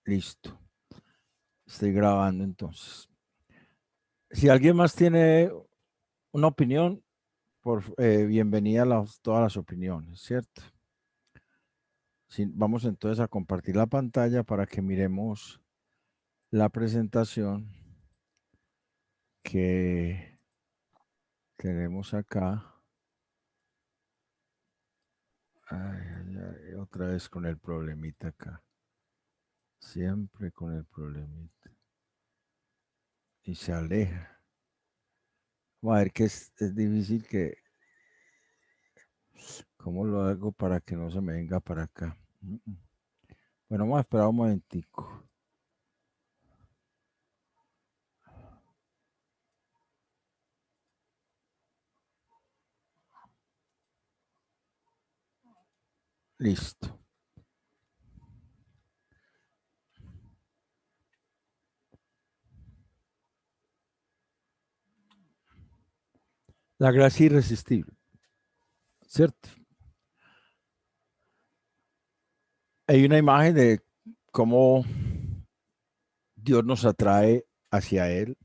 Listo. Estoy grabando entonces. Si alguien más tiene una opinión, bienvenida a todas las opiniones, ¿cierto? Vamos entonces a compartir la pantalla para que miremos la presentación que tenemos acá. Ay, otra vez con el problemita acá. Siempre con el problemita. Y se aleja. Vamos a ver que es difícil que... ¿Cómo lo hago para que no se me venga para acá? Bueno, vamos a esperar un momentico. Listo. La gracia irresistible, ¿cierto? Hay una imagen de cómo Dios nos atrae hacia Él,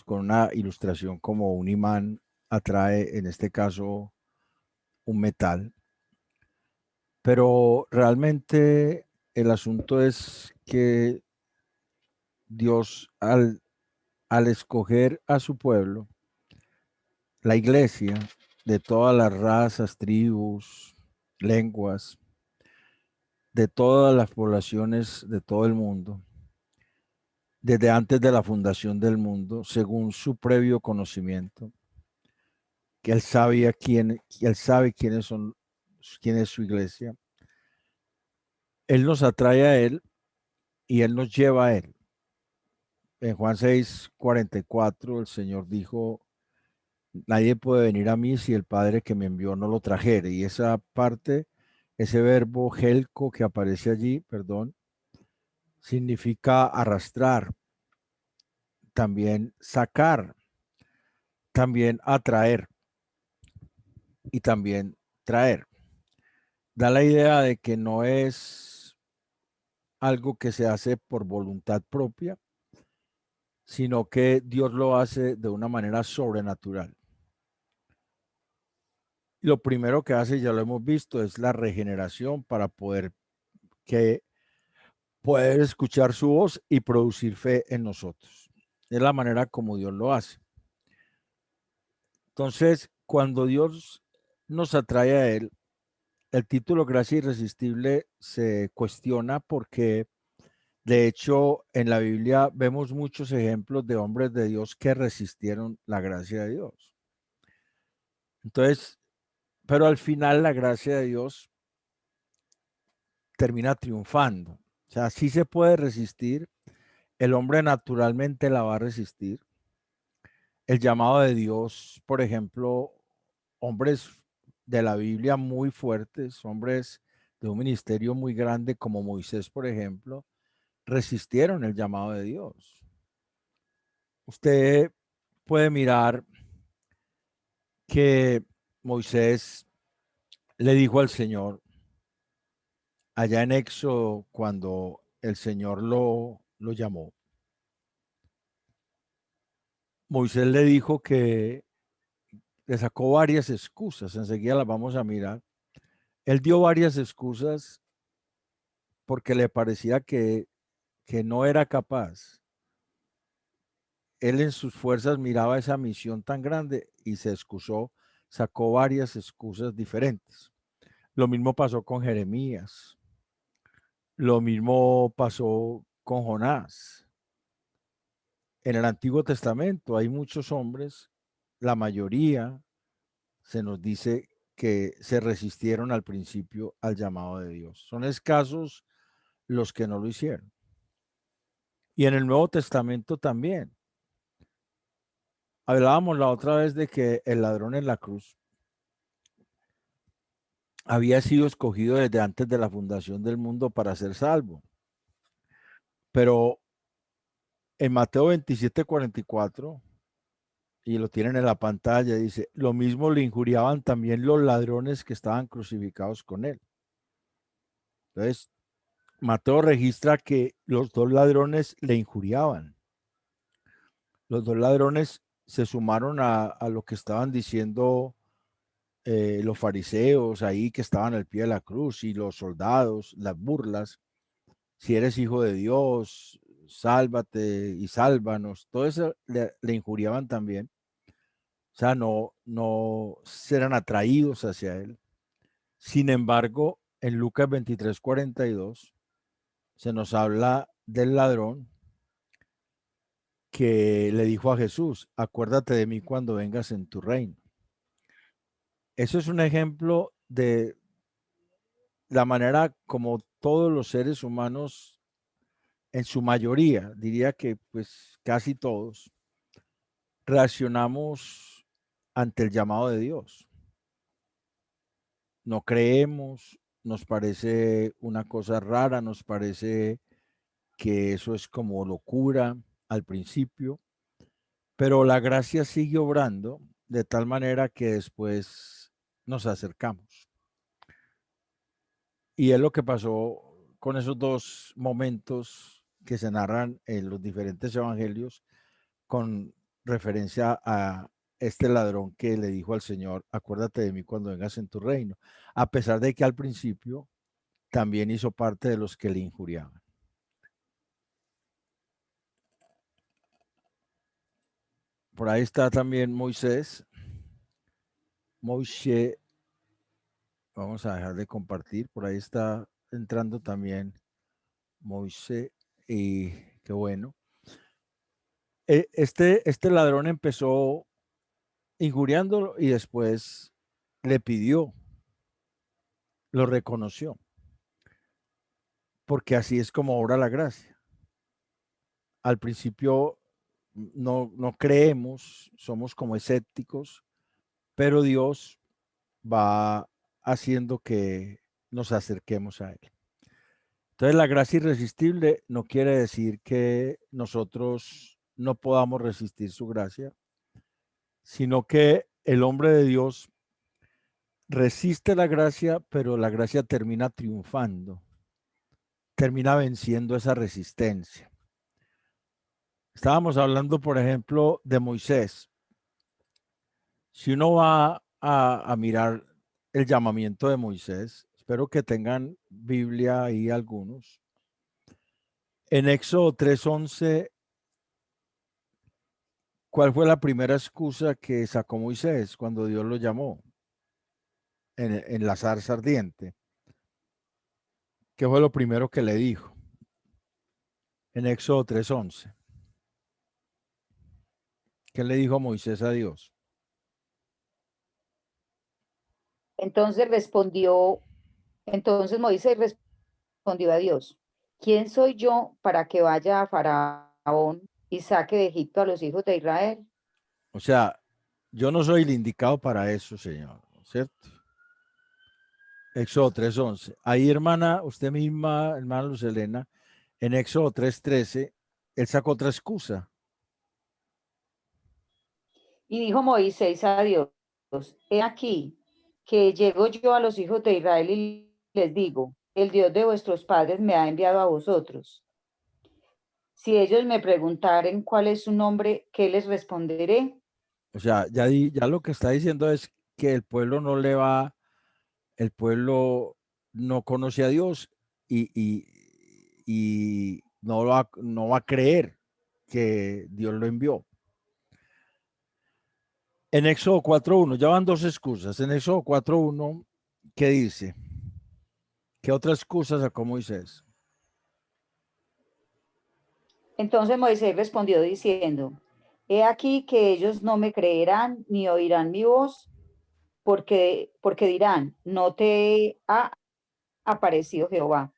con una ilustración como un imán atrae, en este caso, un metal. Pero realmente el asunto es que Dios, al escoger a su pueblo, la iglesia, de todas las razas, tribus, lenguas, de todas las poblaciones de todo el mundo, desde antes de la fundación del mundo, según su previo conocimiento, que él sabe quién es su iglesia. Él nos atrae a él y él nos lleva a él. En Juan 6:44 el Señor dijo: nadie puede venir a mí si el Padre que me envió no lo trajere. Y esa parte, ese verbo helco que aparece allí, perdón, significa arrastrar, también sacar, también atraer y también traer. Da la idea de que no es algo que se hace por voluntad propia, sino que Dios lo hace de una manera sobrenatural. Lo primero que hace, ya lo hemos visto, es la regeneración para poder escuchar su voz y producir fe en nosotros. Es la manera como Dios lo hace. Entonces, cuando Dios nos atrae a Él, el título Gracia Irresistible se cuestiona porque, de hecho, en la Biblia vemos muchos ejemplos de hombres de Dios que resistieron la gracia de Dios. Entonces, pero al final la gracia de Dios termina triunfando. O sea, sí se puede resistir, el hombre naturalmente la va a resistir. El llamado de Dios, por ejemplo, hombres de la Biblia muy fuertes, hombres de un ministerio muy grande como Moisés, por ejemplo, resistieron el llamado de Dios. Usted puede mirar que Moisés le dijo al Señor, allá en Éxodo, cuando el Señor lo llamó, Moisés le dijo que le sacó varias excusas, enseguida las vamos a mirar. Él dio varias excusas porque le parecía que no era capaz. Él en sus fuerzas miraba esa misión tan grande y se excusó, sacó varias excusas diferentes. Lo mismo pasó con Jeremías, lo mismo pasó con Jonás. En el Antiguo Testamento hay muchos hombres, la mayoría se nos dice que se resistieron al principio al llamado de Dios. Son escasos los que no lo hicieron. Y en el Nuevo Testamento también. Hablábamos la otra vez de que el ladrón en la cruz había sido escogido desde antes de la fundación del mundo para ser salvo. Pero en Mateo 27:44, y lo tienen en la pantalla, dice, lo mismo le injuriaban también los ladrones que estaban crucificados con él. Entonces, Mateo registra que los dos ladrones le injuriaban. Los dos ladrones se sumaron a lo que estaban diciendo los fariseos ahí que estaban al pie de la cruz y los soldados, las burlas. Si eres hijo de Dios, sálvate y sálvanos. Todo eso le injuriaban también. O sea, no serán atraídos hacia él. Sin embargo, en Lucas 23:42 se nos habla del ladrón que le dijo a Jesús, acuérdate de mí cuando vengas en tu reino. Eso es un ejemplo de la manera como todos los seres humanos, en su mayoría, diría que pues casi todos, reaccionamos ante el llamado de Dios. No creemos, nos parece una cosa rara, nos parece que eso es como locura al principio, pero la gracia sigue obrando de tal manera que después nos acercamos. Y es lo que pasó con esos dos momentos que se narran en los diferentes evangelios con referencia a este ladrón que le dijo al Señor, acuérdate de mí cuando vengas en tu reino, a pesar de que al principio también hizo parte de los que le injuriaban. Por ahí está también Moisés. Moisés, vamos a dejar de compartir, por ahí está entrando también Moisés y qué bueno. Este ladrón empezó injuriándolo y después le pidió, lo reconoció, porque así es como obra la gracia. Al principio no creemos, somos como escépticos, pero Dios va haciendo que nos acerquemos a Él. Entonces, la gracia irresistible no quiere decir que nosotros no podamos resistir su gracia, sino que el hombre de Dios resiste la gracia, pero la gracia termina triunfando, termina venciendo esa resistencia. Estábamos hablando, por ejemplo, de Moisés. Si uno va a mirar el llamamiento de Moisés, espero que tengan Biblia ahí algunos. En Éxodo 3:11, ¿cuál fue la primera excusa que sacó Moisés cuando Dios lo llamó en la zarza ardiente? ¿Qué fue lo primero que le dijo? En Éxodo 3:11. ¿Qué le dijo Moisés a Dios? Entonces respondió, entonces Moisés respondió a Dios, ¿quién soy yo para que vaya a Faraón y saque de Egipto a los hijos de Israel? O sea, yo no soy el indicado para eso, Señor, ¿cierto? Éxodo 3:11. Ahí, hermana, usted misma, hermana Luz Helena, en Éxodo 3:13, él sacó otra excusa. Y dijo Moisés a Dios, he aquí que llego yo a los hijos de Israel y les digo, el Dios de vuestros padres me ha enviado a vosotros. Si ellos me preguntaren cuál es su nombre, ¿qué les responderé? O sea, ya lo que está diciendo es que el pueblo no le va, el pueblo no conoce a Dios y no va a creer que Dios lo envió. En Éxodo 4:1, ya van dos excusas. En Éxodo 4:1, ¿qué dice? ¿Qué otra excusa sacó Moisés? Entonces Moisés respondió diciendo, he aquí que ellos no me creerán ni oirán mi voz, porque dirán, no te ha aparecido Jehová.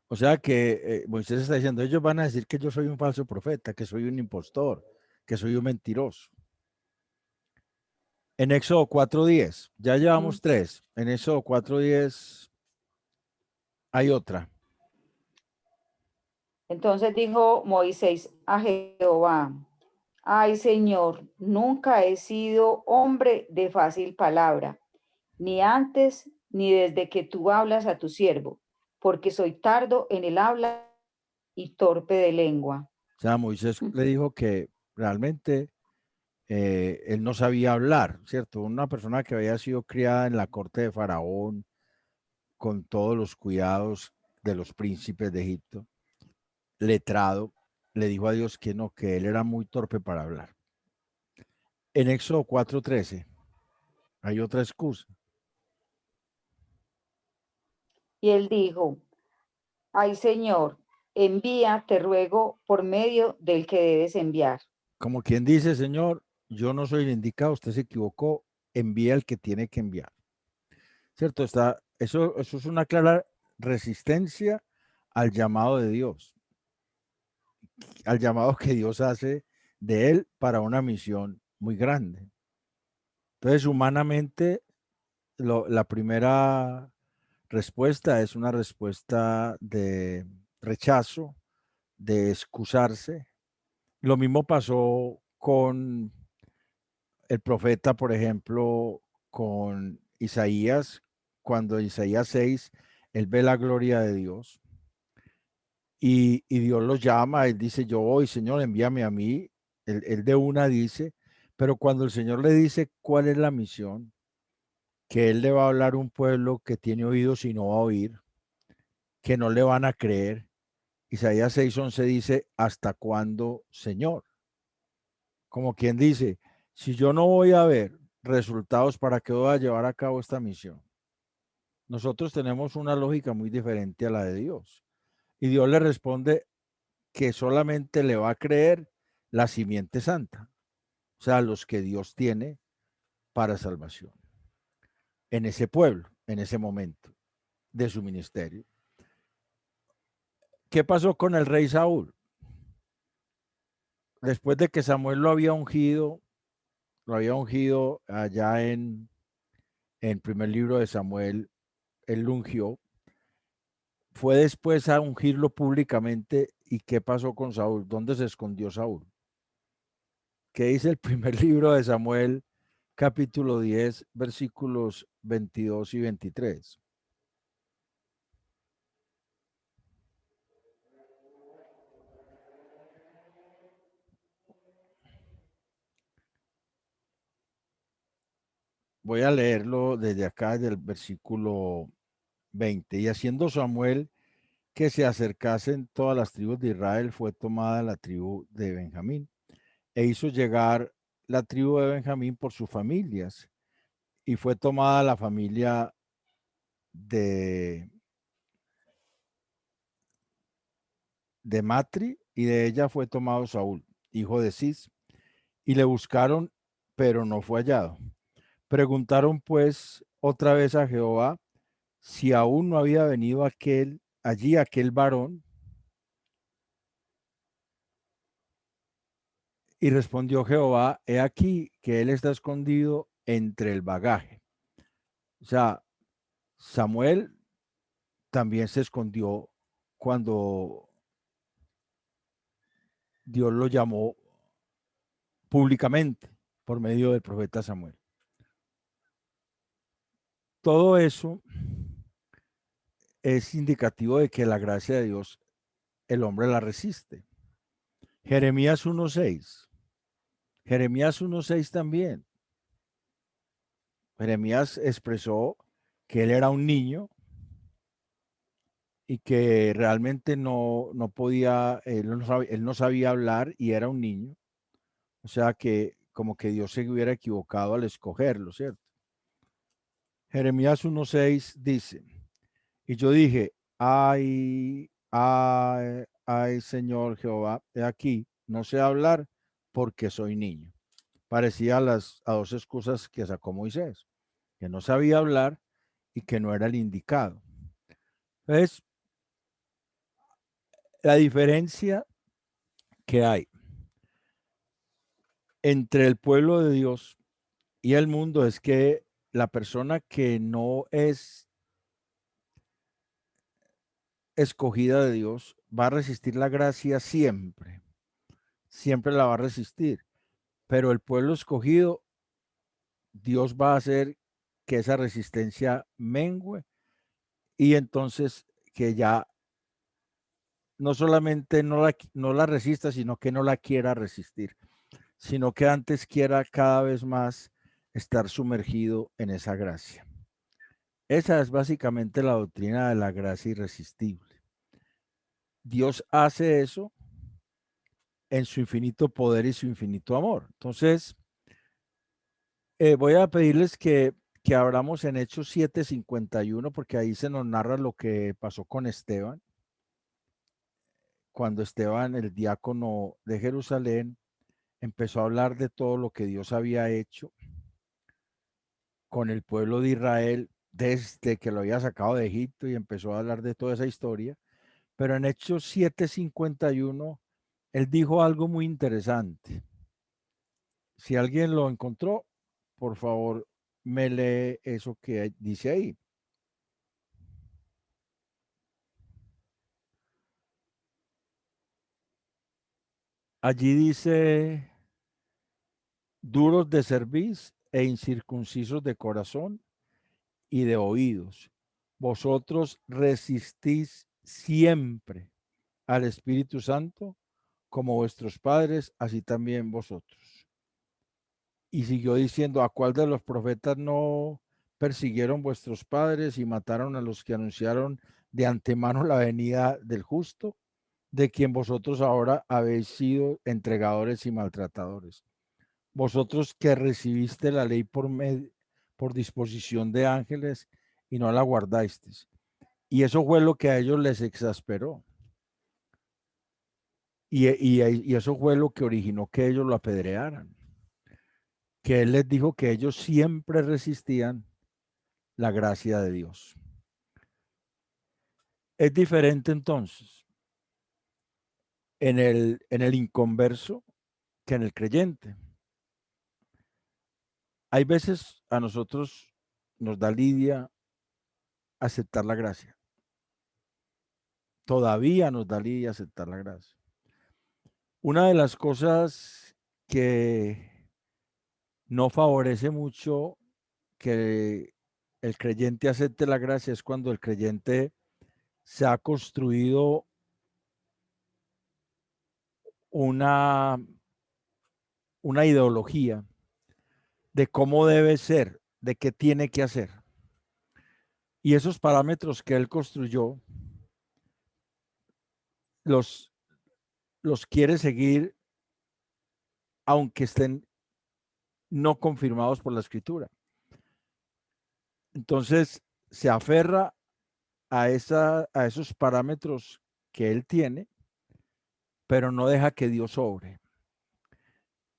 O sea que Moisés está diciendo, ellos van a decir que yo soy un falso profeta, que soy un impostor, que soy un mentiroso. En Éxodo 4:10, ya llevamos tres. En Éxodo 4:10 hay otra. Entonces dijo Moisés a Jehová, ay Señor, nunca he sido hombre de fácil palabra, ni antes ni desde que tú hablas a tu siervo. porque soy tardo en el habla y torpe de lengua. O sea, Moisés le dijo que realmente él no sabía hablar, ¿cierto? Una persona que había sido criada en la corte de Faraón, con todos los cuidados de los príncipes de Egipto, letrado, le dijo a Dios que no, que él era muy torpe para hablar. En Éxodo 4:13 hay otra excusa. Y él dijo, ay Señor, envía, te ruego, por medio del que debes enviar. Como quien dice, Señor, yo no soy el indicado, usted se equivocó, envía el que tiene que enviar. ¿Cierto? Eso es una clara resistencia al llamado de Dios, al llamado que Dios hace de él para una misión muy grande. Entonces, humanamente, la primera respuesta es una respuesta de rechazo, de excusarse. Lo mismo pasó con el profeta, por ejemplo, con Isaías, cuando Isaías 6, él ve la gloria de Dios y Dios lo llama, él dice, yo voy, Señor, envíame a mí. Él de una dice, pero cuando el Señor le dice cuál es la misión, que él le va a hablar a un pueblo que tiene oídos y no va a oír, que no le van a creer. Isaías 6:11 dice, ¿hasta cuándo, Señor? Como quien dice, si yo no voy a ver resultados, ¿para qué voy a llevar a cabo esta misión? Nosotros tenemos una lógica muy diferente a la de Dios. Y Dios le responde que solamente le va a creer la simiente santa, o sea, los que Dios tiene para salvación, en ese pueblo, en ese momento de su ministerio. ¿Qué pasó con el rey Saúl? Después de que Samuel lo había ungido allá en primer libro de Samuel, él lo ungió, fue después a ungirlo públicamente. ¿Y qué pasó con Saúl? ¿Dónde se escondió Saúl? ¿Qué dice el primer libro de Samuel, capítulo 10, versículos 22 y 23? Voy a leerlo desde acá, del versículo 20. Y haciendo Samuel que se acercasen todas las tribus de Israel, fue tomada la tribu de Benjamín, e hizo llegar la tribu de Benjamín por sus familias, y fue tomada la familia de, de Matri, y de ella fue tomado Saúl, hijo de Cis, y le buscaron, pero no fue hallado. Preguntaron pues otra vez a Jehová si aún no había venido allí aquel varón, y respondió Jehová, he aquí que él está escondido entre el bagaje. O sea, Samuel también se escondió cuando Dios lo llamó públicamente por medio del profeta Samuel. Todo eso es indicativo de que la gracia de Dios, el hombre la resiste. Jeremías 1:6. Jeremías 1:6 también. Jeremías expresó que él era un niño y que realmente no podía, él no sabía hablar y era un niño. O sea que como que Dios se hubiera equivocado al escogerlo, ¿cierto? Jeremías 1:6 dice, y yo dije, ay, ay, ay, Señor Jehová, he aquí, no sé hablar porque soy niño. Parecía a dos excusas que sacó Moisés, que no sabía hablar y que no era el indicado. Entonces, la diferencia que hay entre el pueblo de Dios y el mundo es que la persona que no es escogida de Dios va a resistir la gracia siempre, siempre la va a resistir, pero el pueblo escogido, Dios va a hacer que esa resistencia mengue y entonces que ya no solamente no la resista, sino que no la quiera resistir, sino que antes quiera cada vez más estar sumergido en esa gracia. Esa es básicamente la doctrina de la gracia irresistible. Dios hace eso en su infinito poder y su infinito amor. Entonces, voy a pedirles que abramos en Hechos 7:51, porque ahí se nos narra lo que pasó con Esteban. Cuando Esteban, el diácono de Jerusalén, empezó a hablar de todo lo que Dios había hecho con el pueblo de Israel desde que lo había sacado de Egipto, y empezó a hablar de toda esa historia. Pero en Hechos 7:51, él dijo algo muy interesante. Si alguien lo encontró, por favor, me lee eso que dice ahí. Allí dice: duros de cerviz e incircuncisos de corazón y de oídos, vosotros resistís siempre al Espíritu Santo, como vuestros padres, así también vosotros. Y siguió diciendo: ¿a cuál de los profetas no persiguieron vuestros padres y mataron a los que anunciaron de antemano la venida del justo, de quien vosotros ahora habéis sido entregadores y maltratadores? Vosotros que recibiste la ley por disposición de ángeles y no la guardasteis. Y eso fue lo que a ellos les exasperó. Y eso fue lo que originó que ellos lo apedrearan. Que él les dijo que ellos siempre resistían la gracia de Dios. Es diferente entonces en el inconverso que en el creyente. Hay veces a nosotros nos da lidia aceptar la gracia. Todavía nos da lidia aceptar la gracia. Una de las cosas que no favorece mucho que el creyente acepte la gracia es cuando el creyente se ha construido una, una ideología de cómo debe ser, de qué tiene que hacer. Y esos parámetros que él construyó los, los quiere seguir aunque estén no confirmados por la escritura. Entonces se aferra a esos parámetros que él tiene, pero no deja que Dios obre.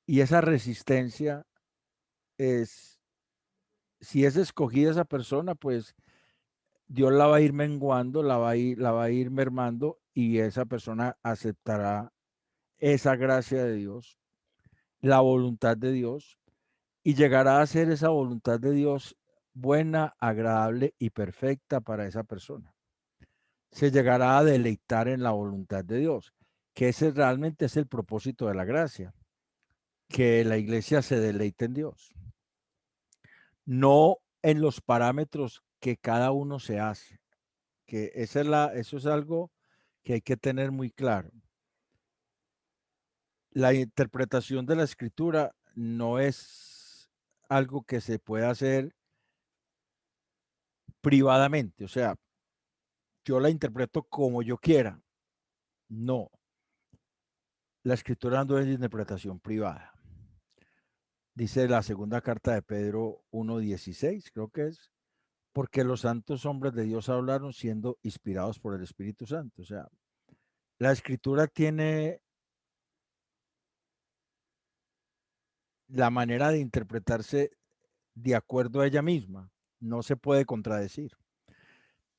Y esa resistencia es, si es escogida esa persona, pues Dios la va a ir menguando, la va a ir mermando, y esa persona aceptará esa gracia de Dios, la voluntad de Dios, y llegará a ser esa voluntad de Dios buena, agradable y perfecta para esa persona. Se llegará a deleitar en la voluntad de Dios, que ese realmente es el propósito de la gracia, que la iglesia se deleite en Dios, no en los parámetros que cada uno se hace, que eso es algo que hay que tener muy claro. La interpretación de la escritura no es algo que se pueda hacer privadamente, o sea, yo la interpreto como yo quiera. No, la escritura no es de interpretación privada. Dice la segunda carta de Pedro 1:16, creo que es, porque los santos hombres de Dios hablaron siendo inspirados por el Espíritu Santo. O sea, la escritura tiene la manera de interpretarse de acuerdo a ella misma, no se puede contradecir.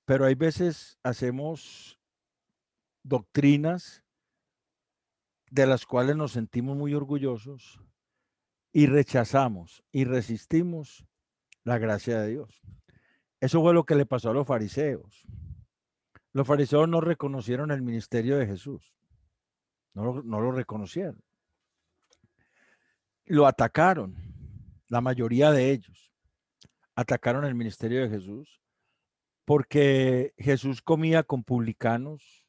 Pero hay veces hacemos doctrinas de las cuales nos sentimos muy orgullosos y rechazamos y resistimos la gracia de Dios. Eso fue lo que le pasó a los fariseos. Los fariseos no reconocieron el ministerio de Jesús, no lo reconocieron. Lo atacaron, la mayoría de ellos atacaron el ministerio de Jesús, porque Jesús comía con publicanos,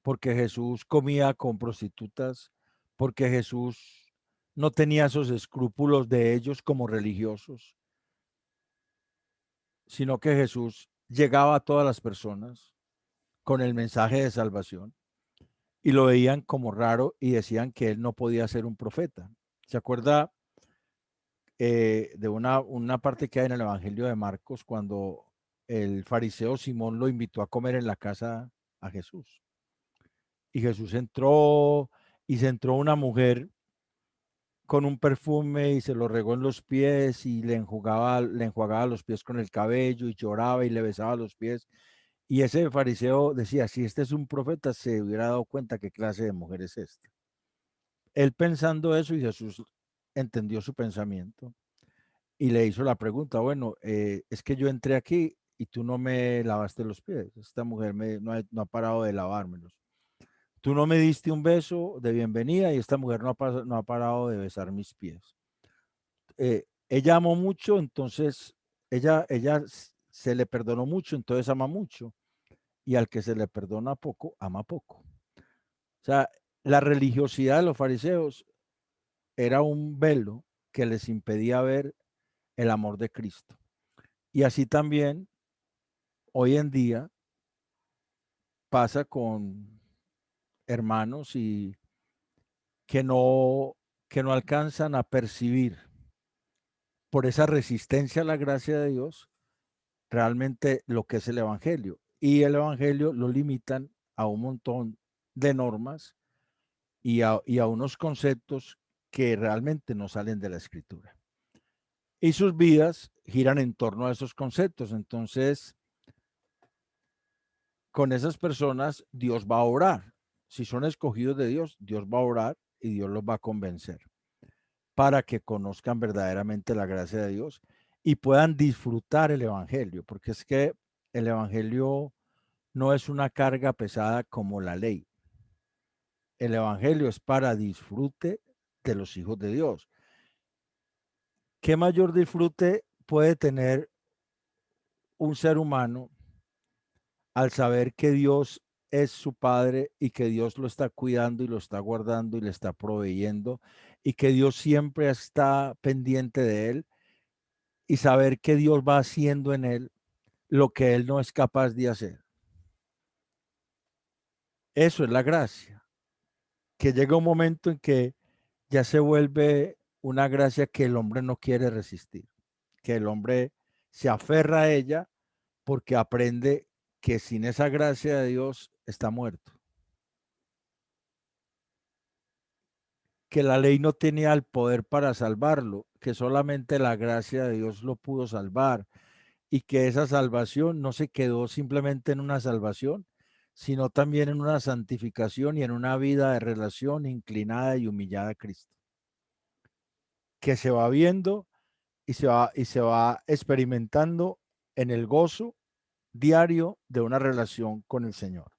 porque Jesús comía con prostitutas, porque Jesús no tenía esos escrúpulos de ellos como religiosos, sino que Jesús llegaba a todas las personas con el mensaje de salvación y lo veían como raro y decían que él no podía ser un profeta. ¿Se acuerda de una parte que hay en el Evangelio de Marcos cuando el fariseo Simón lo invitó a comer en la casa a Jesús? Y Jesús entró y se entró una mujer con un perfume y se lo regó en los pies y le enjuagaba los pies con el cabello y lloraba y le besaba los pies. Y ese fariseo decía, si este es un profeta, se hubiera dado cuenta qué clase de mujer es esta. Él pensando eso y Jesús entendió su pensamiento y le hizo la pregunta, bueno, es que yo entré aquí y tú no me lavaste los pies. Esta mujer no ha parado de lavármelos. Tú no me diste un beso de bienvenida y esta mujer no ha parado de besar mis pies. Ella amó mucho, entonces ella se le perdonó mucho, entonces ama mucho. Y al que se le perdona poco, ama poco. O sea, la religiosidad de los fariseos era un velo que les impedía ver el amor de Cristo. Y así también hoy en día pasa con hermanos y que que no alcanzan a percibir por esa resistencia a la gracia de Dios realmente lo que es el Evangelio. Y el Evangelio lo limitan a un montón de normas y a unos conceptos que realmente no salen de la Escritura. Y sus vidas giran en torno a esos conceptos. Entonces, con esas personas, Dios va a orar. Si son escogidos de Dios, Dios va a orar y Dios los va a convencer para que conozcan verdaderamente la gracia de Dios y puedan disfrutar el Evangelio, porque es que el Evangelio no es una carga pesada como la ley. El Evangelio es para disfrute de los hijos de Dios. ¿Qué mayor disfrute puede tener un ser humano al saber que Dios es su Padre y que Dios lo está cuidando y lo está guardando y le está proveyendo y que Dios siempre está pendiente de él y saber que Dios va haciendo en él lo que él no es capaz de hacer? Eso es la gracia, que llega un momento en que ya se vuelve una gracia que el hombre no quiere resistir, que el hombre se aferra a ella porque aprende que sin esa gracia de Dios está muerto, que la ley no tenía el poder para salvarlo, que solamente la gracia de Dios lo pudo salvar y que esa salvación no se quedó simplemente en una salvación, sino también en una santificación y en una vida de relación inclinada y humillada a Cristo, que se va viendo y se va experimentando en el gozo diario de una relación con el Señor.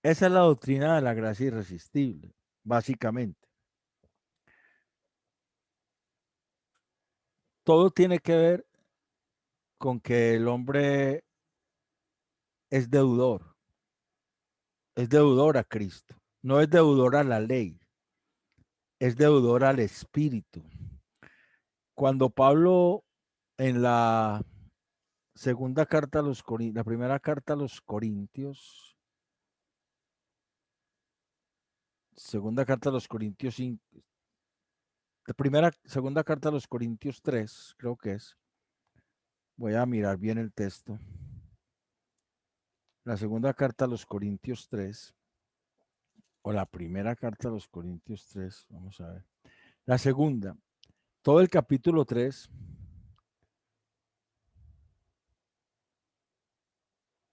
Esa es la doctrina de la gracia irresistible, básicamente. Todo tiene que ver con que el hombre es deudor a Cristo, no es deudor a la ley, es deudor al Espíritu. Cuando Pablo en la segunda carta a los Corintios, la primera carta a los Corintios, segunda carta a los Corintios 5, segunda carta a los Corintios 3, creo que es. Voy a mirar bien el texto. La segunda carta a los Corintios 3, o la primera carta a los Corintios 3, vamos a ver. La segunda, todo el capítulo 3,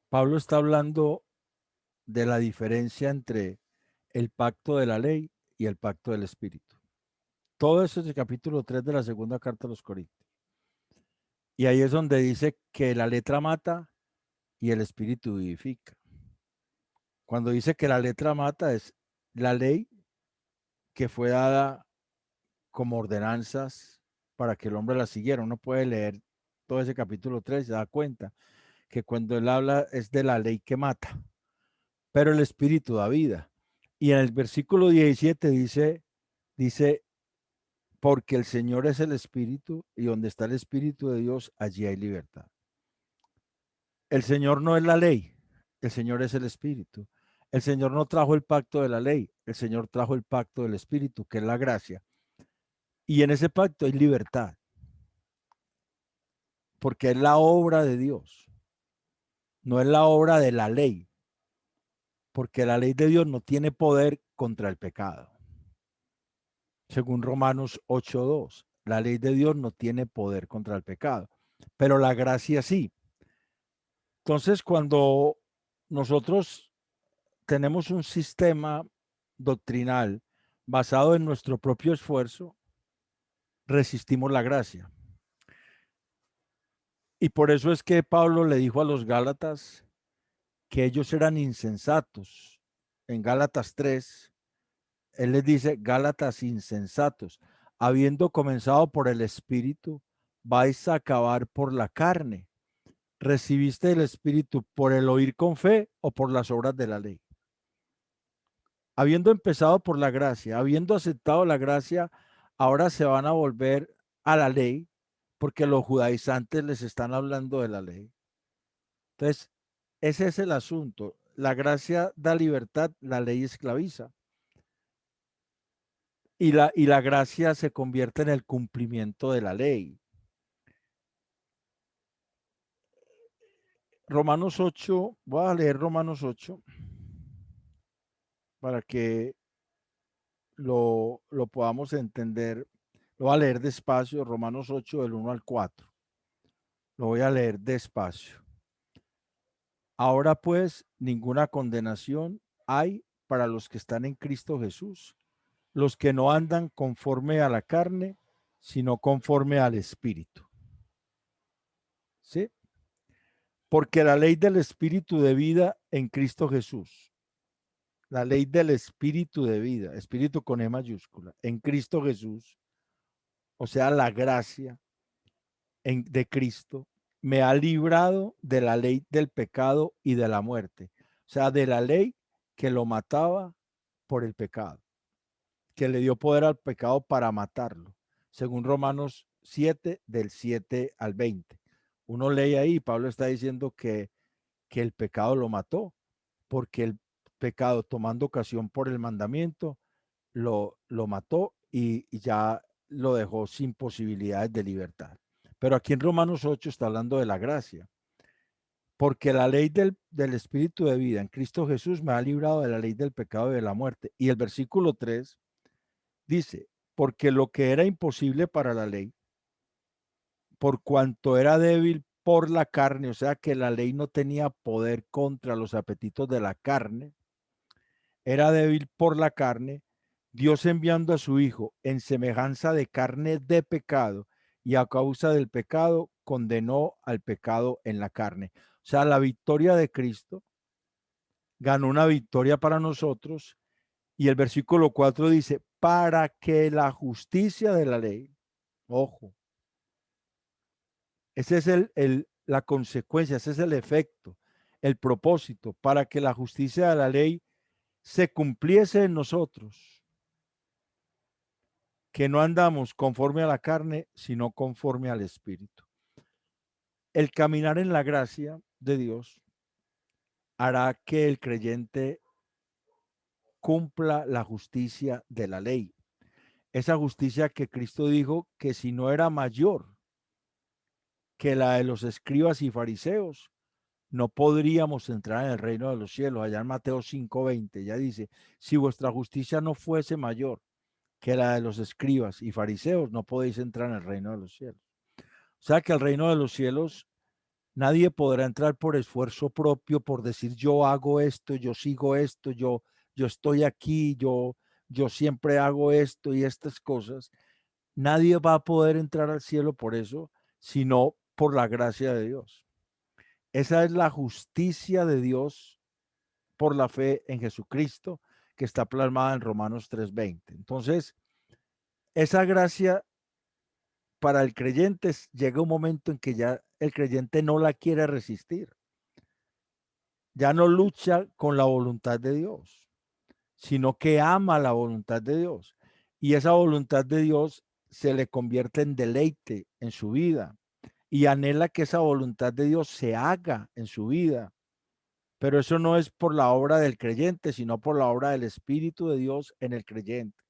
Pablo está hablando de la diferencia entre el pacto de la ley y el pacto del Espíritu. Todo eso es el capítulo 3 de la segunda carta a los Corintios. Y ahí es donde dice que la letra mata y el Espíritu vivifica. Cuando dice que la letra mata es la ley que fue dada como ordenanzas para que el hombre la siguiera. Uno puede leer todo ese capítulo 3 y se da cuenta que cuando él habla es de la ley que mata, pero el espíritu da vida. Y en el versículo 17 dice, porque el Señor es el espíritu y donde está el espíritu de Dios, allí hay libertad. El Señor no es la ley, el Señor es el espíritu. El Señor no trajo el pacto de la ley, el Señor trajo el pacto del espíritu, que es la gracia. Y en ese pacto hay libertad, porque es la obra de Dios, no es la obra de la ley, porque la ley de Dios no tiene poder contra el pecado. Según Romanos 8:2, la ley de Dios no tiene poder contra el pecado, pero la gracia sí. Entonces, cuando nosotros tenemos un sistema doctrinal basado en nuestro propio esfuerzo, resistimos la gracia. Y por eso es que Pablo le dijo a los Gálatas que ellos eran insensatos. En Gálatas 3, él les dice, Gálatas insensatos, habiendo comenzado por el Espíritu, vais a acabar por la carne. ¿Recibiste el Espíritu por el oír con fe o por las obras de la ley? Habiendo empezado por la gracia, habiendo aceptado la gracia, ahora se van a volver a la ley porque los judaizantes les están hablando de la ley. Entonces, ese es el asunto. La gracia da libertad, la ley esclaviza. Y la gracia se convierte en el cumplimiento de la ley. Romanos 8, voy a leer Romanos 8 para que lo podamos entender. Lo voy a leer despacio, Romanos 8 del 1 al 4. Lo voy a leer despacio. Ahora pues, ninguna condenación hay para los que están en Cristo Jesús, los que no andan conforme a la carne, sino conforme al Espíritu. ¿Sí? Porque la ley del Espíritu de vida en Cristo Jesús, la ley del Espíritu de vida, Espíritu con E mayúscula, en Cristo Jesús, o sea, la gracia de Cristo, me ha librado de la ley del pecado y de la muerte. O sea, de la ley que lo mataba por el pecado, que le dio poder al pecado para matarlo, según Romanos 7, del 7 al 20. Uno lee ahí, Pablo está diciendo que el pecado lo mató, porque el pecado, tomando ocasión por el mandamiento, lo mató y ya lo dejó sin posibilidades de libertad. Pero aquí en Romanos 8 está hablando de la gracia, porque la ley del Espíritu de vida en Cristo Jesús me ha librado de la ley del pecado y de la muerte. Y el versículo 3 dice, porque lo que era imposible para la ley, por cuanto era débil por la carne, o sea que la ley no tenía poder contra los apetitos de la carne, era débil por la carne, Dios enviando a su Hijo en semejanza de carne de pecado y a causa del pecado condenó al pecado en la carne. O sea, la victoria de Cristo ganó una victoria para nosotros y el versículo 4 dice, para que la justicia de la ley, ojo, ese es la consecuencia, ese es el efecto, el propósito, para que la justicia de la ley se cumpliese en nosotros, que no andamos conforme a la carne, sino conforme al Espíritu. El caminar en la gracia de Dios hará que el creyente cumpla la justicia de la ley. Esa justicia que Cristo dijo que si no era mayor que la de los escribas y fariseos, no podríamos entrar en el reino de los cielos. Allá en Mateo 5:20 ya dice, si vuestra justicia no fuese mayor que la de los escribas y fariseos, no podéis entrar en el reino de los cielos. O sea que el reino de los cielos nadie podrá entrar por esfuerzo propio, por decir yo hago esto, yo sigo esto, yo estoy aquí, yo siempre hago esto y estas cosas. Nadie va a poder entrar al cielo por eso, sino por la gracia de Dios. Esa es la justicia de Dios por la fe en Jesucristo, que está plasmada en Romanos 3:20. Entonces, esa gracia para el creyente llega un momento en que ya el creyente no la quiere resistir. ya no lucha con la voluntad de Dios, sino que ama la voluntad de Dios. Y esa voluntad de Dios se le convierte en deleite en su vida y anhela que esa voluntad de Dios se haga en su vida. Pero eso no es por la obra del creyente, sino por la obra del Espíritu de Dios en el creyente.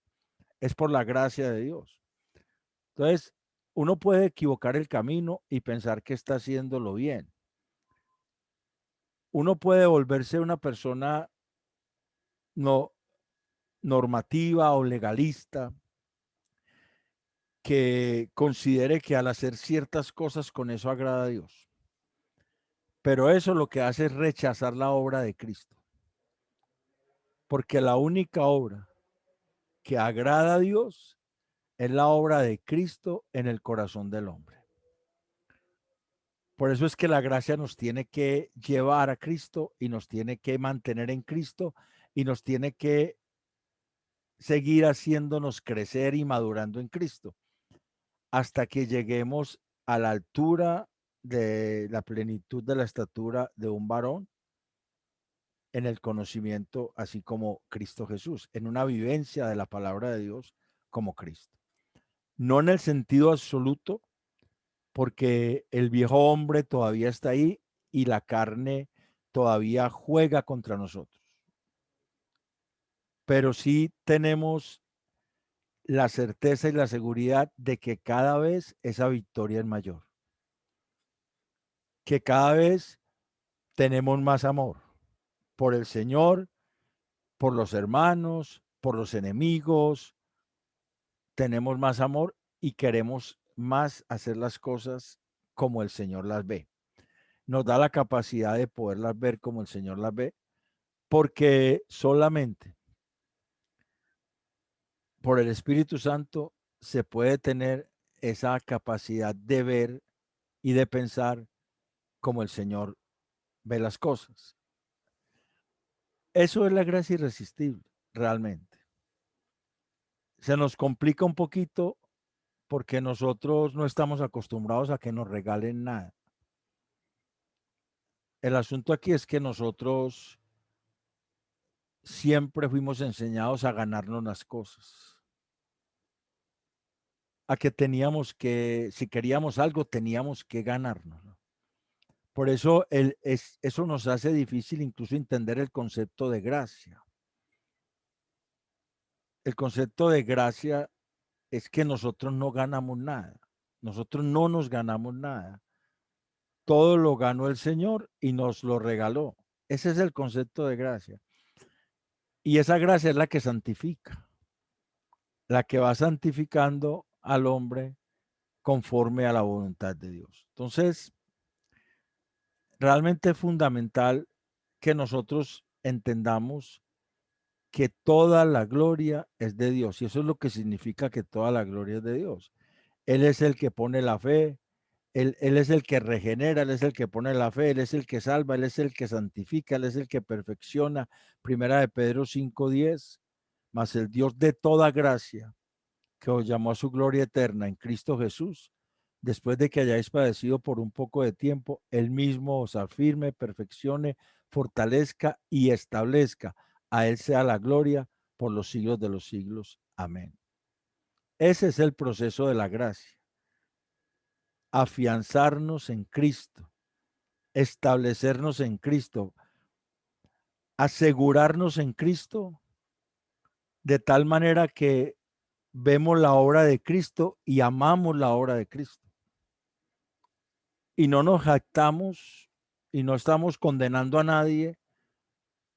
Es por la gracia de Dios. Entonces, uno puede equivocar el camino y pensar que está haciéndolo bien. Uno puede volverse una persona no normativa o legalista que considere que al hacer ciertas cosas con eso agrada a Dios. Pero eso lo que hace es rechazar la obra de Cristo. Porque la única obra que agrada a Dios es la obra de Cristo en el corazón del hombre. Por eso es que la gracia nos tiene que llevar a Cristo y nos tiene que mantener en Cristo y nos tiene que seguir haciéndonos crecer y madurando en Cristo hasta que lleguemos a la altura de la plenitud de la estatura de un varón en el conocimiento, así como Cristo Jesús, en una vivencia de la palabra de Dios como Cristo. No en el sentido absoluto, porque el viejo hombre todavía está ahí y la carne todavía juega contra nosotros. Pero sí tenemos la certeza y la seguridad de que cada vez esa victoria es mayor, que cada vez tenemos más amor por el Señor, por los hermanos, por los enemigos, tenemos más amor y queremos más hacer las cosas como el Señor las ve. Nos da la capacidad de poderlas ver como el Señor las ve, porque solamente por el Espíritu Santo se puede tener esa capacidad de ver y de pensar como el Señor ve las cosas. Eso es la gracia irresistible, realmente. Se nos complica un poquito porque nosotros no estamos acostumbrados a que nos regalen nada. El asunto aquí es que nosotros siempre fuimos enseñados a ganarnos las cosas, a que teníamos que, si queríamos algo, teníamos que ganárnoslo. Por eso eso nos hace difícil incluso entender el concepto de gracia. El concepto de gracia es que nosotros no ganamos nada. Nosotros no nos ganamos nada. Todo lo ganó el Señor y nos lo regaló. Ese es el concepto de gracia. Y esa gracia es la que santifica, la que va santificando al hombre conforme a la voluntad de Dios. Entonces, realmente es fundamental que nosotros entendamos que toda la gloria es de Dios. Y eso es lo que significa que toda la gloria es de Dios. Él es el que pone la fe, él es el que regenera, Él es el que pone la fe, Él es el que salva, Él es el que santifica, Él es el que perfecciona. Primera de Pedro 5:10, mas el Dios de toda gracia, que os llamó a su gloria eterna en Cristo Jesús, después de que hayáis padecido por un poco de tiempo, Él mismo os afirme, perfeccione, fortalezca y establezca. A Él sea la gloria por los siglos de los siglos. Amén. Ese es el proceso de la gracia. Afianzarnos en Cristo, establecernos en Cristo, asegurarnos en Cristo, de tal manera que vemos la obra de Cristo y amamos la obra de Cristo. Y no nos jactamos y no estamos condenando a nadie,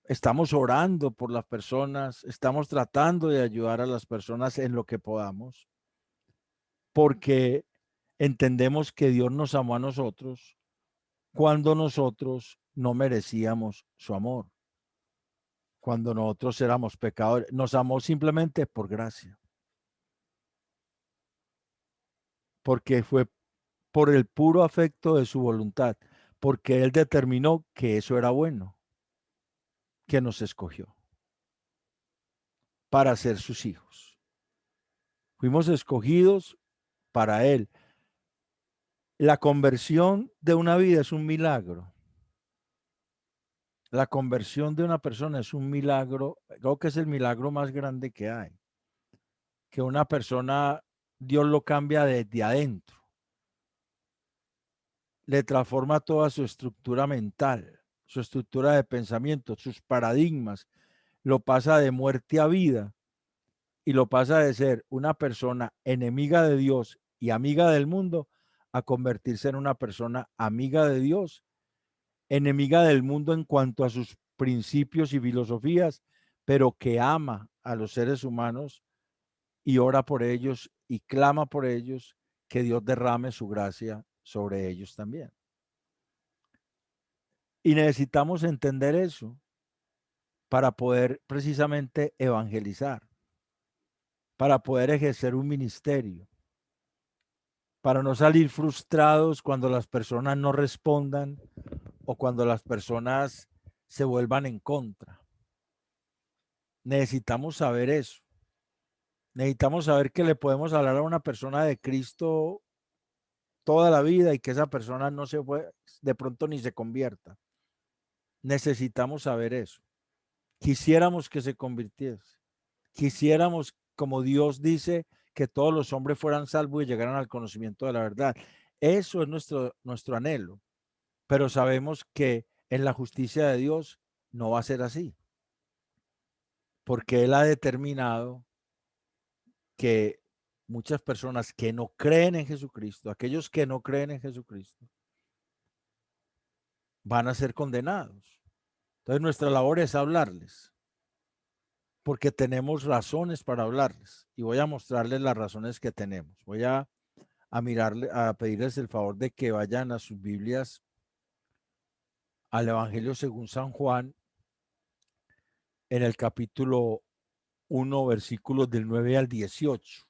estamos orando por las personas, estamos tratando de ayudar a las personas en lo que podamos, porque entendemos que Dios nos amó a nosotros cuando nosotros no merecíamos su amor, cuando nosotros éramos pecadores, nos amó simplemente por gracia, porque fue por el puro afecto de su voluntad, porque Él determinó que eso era bueno, que nos escogió para ser sus hijos. Fuimos escogidos para Él. La conversión de una vida es un milagro. La conversión de una persona es un milagro, creo que es el milagro más grande que hay. Que una persona, Dios lo cambia desde adentro, le transforma toda su estructura mental, su estructura de pensamiento, sus paradigmas, lo pasa de muerte a vida y lo pasa de ser una persona enemiga de Dios y amiga del mundo a convertirse en una persona amiga de Dios, enemiga del mundo en cuanto a sus principios y filosofías, pero que ama a los seres humanos y ora por ellos y clama por ellos, que Dios derrame su gracia sobre ellos también. Y necesitamos entender eso para poder precisamente evangelizar, para poder ejercer un ministerio, para no salir frustrados cuando las personas no respondan o cuando las personas se vuelvan en contra. Necesitamos saber eso. Necesitamos saber que le podemos hablar a una persona de Cristo toda la vida y que esa persona no se fue, de pronto ni se convierta. Necesitamos saber eso. Quisiéramos que se convirtiese. Quisiéramos, como Dios dice, que todos los hombres fueran salvos y llegaran al conocimiento de la verdad. Eso es nuestro anhelo. Pero sabemos que en la justicia de Dios no va a ser así. Porque Él ha determinado que muchas personas que no creen en Jesucristo, aquellos que no creen en Jesucristo, van a ser condenados. Entonces nuestra labor es hablarles, porque tenemos razones para hablarles y voy a mostrarles las razones que tenemos. Voy a mirarle, a pedirles el favor de que vayan a sus Biblias al Evangelio según San Juan en el capítulo 1, versículos del 9 al 18.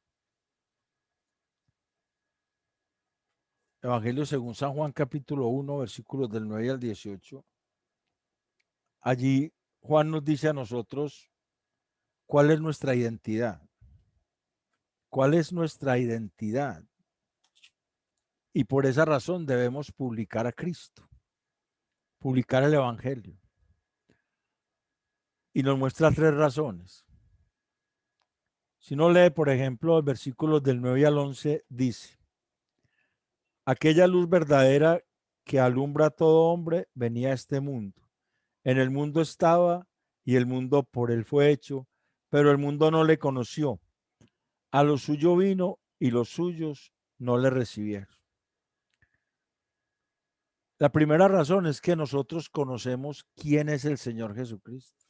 Evangelio según San Juan, capítulo 1, versículos del 9 al 18. Allí Juan nos dice a nosotros cuál es nuestra identidad. ¿Cuál es nuestra identidad? Y por esa razón debemos publicar a Cristo, publicar el Evangelio. Y nos muestra tres razones. Si uno lee, por ejemplo, el versículos del 9 al 11, dice: aquella luz verdadera que alumbra a todo hombre venía a este mundo. En el mundo estaba y el mundo por él fue hecho, pero el mundo no le conoció. A lo suyo vino y los suyos no le recibieron. La primera razón es que nosotros conocemos quién es el Señor Jesucristo.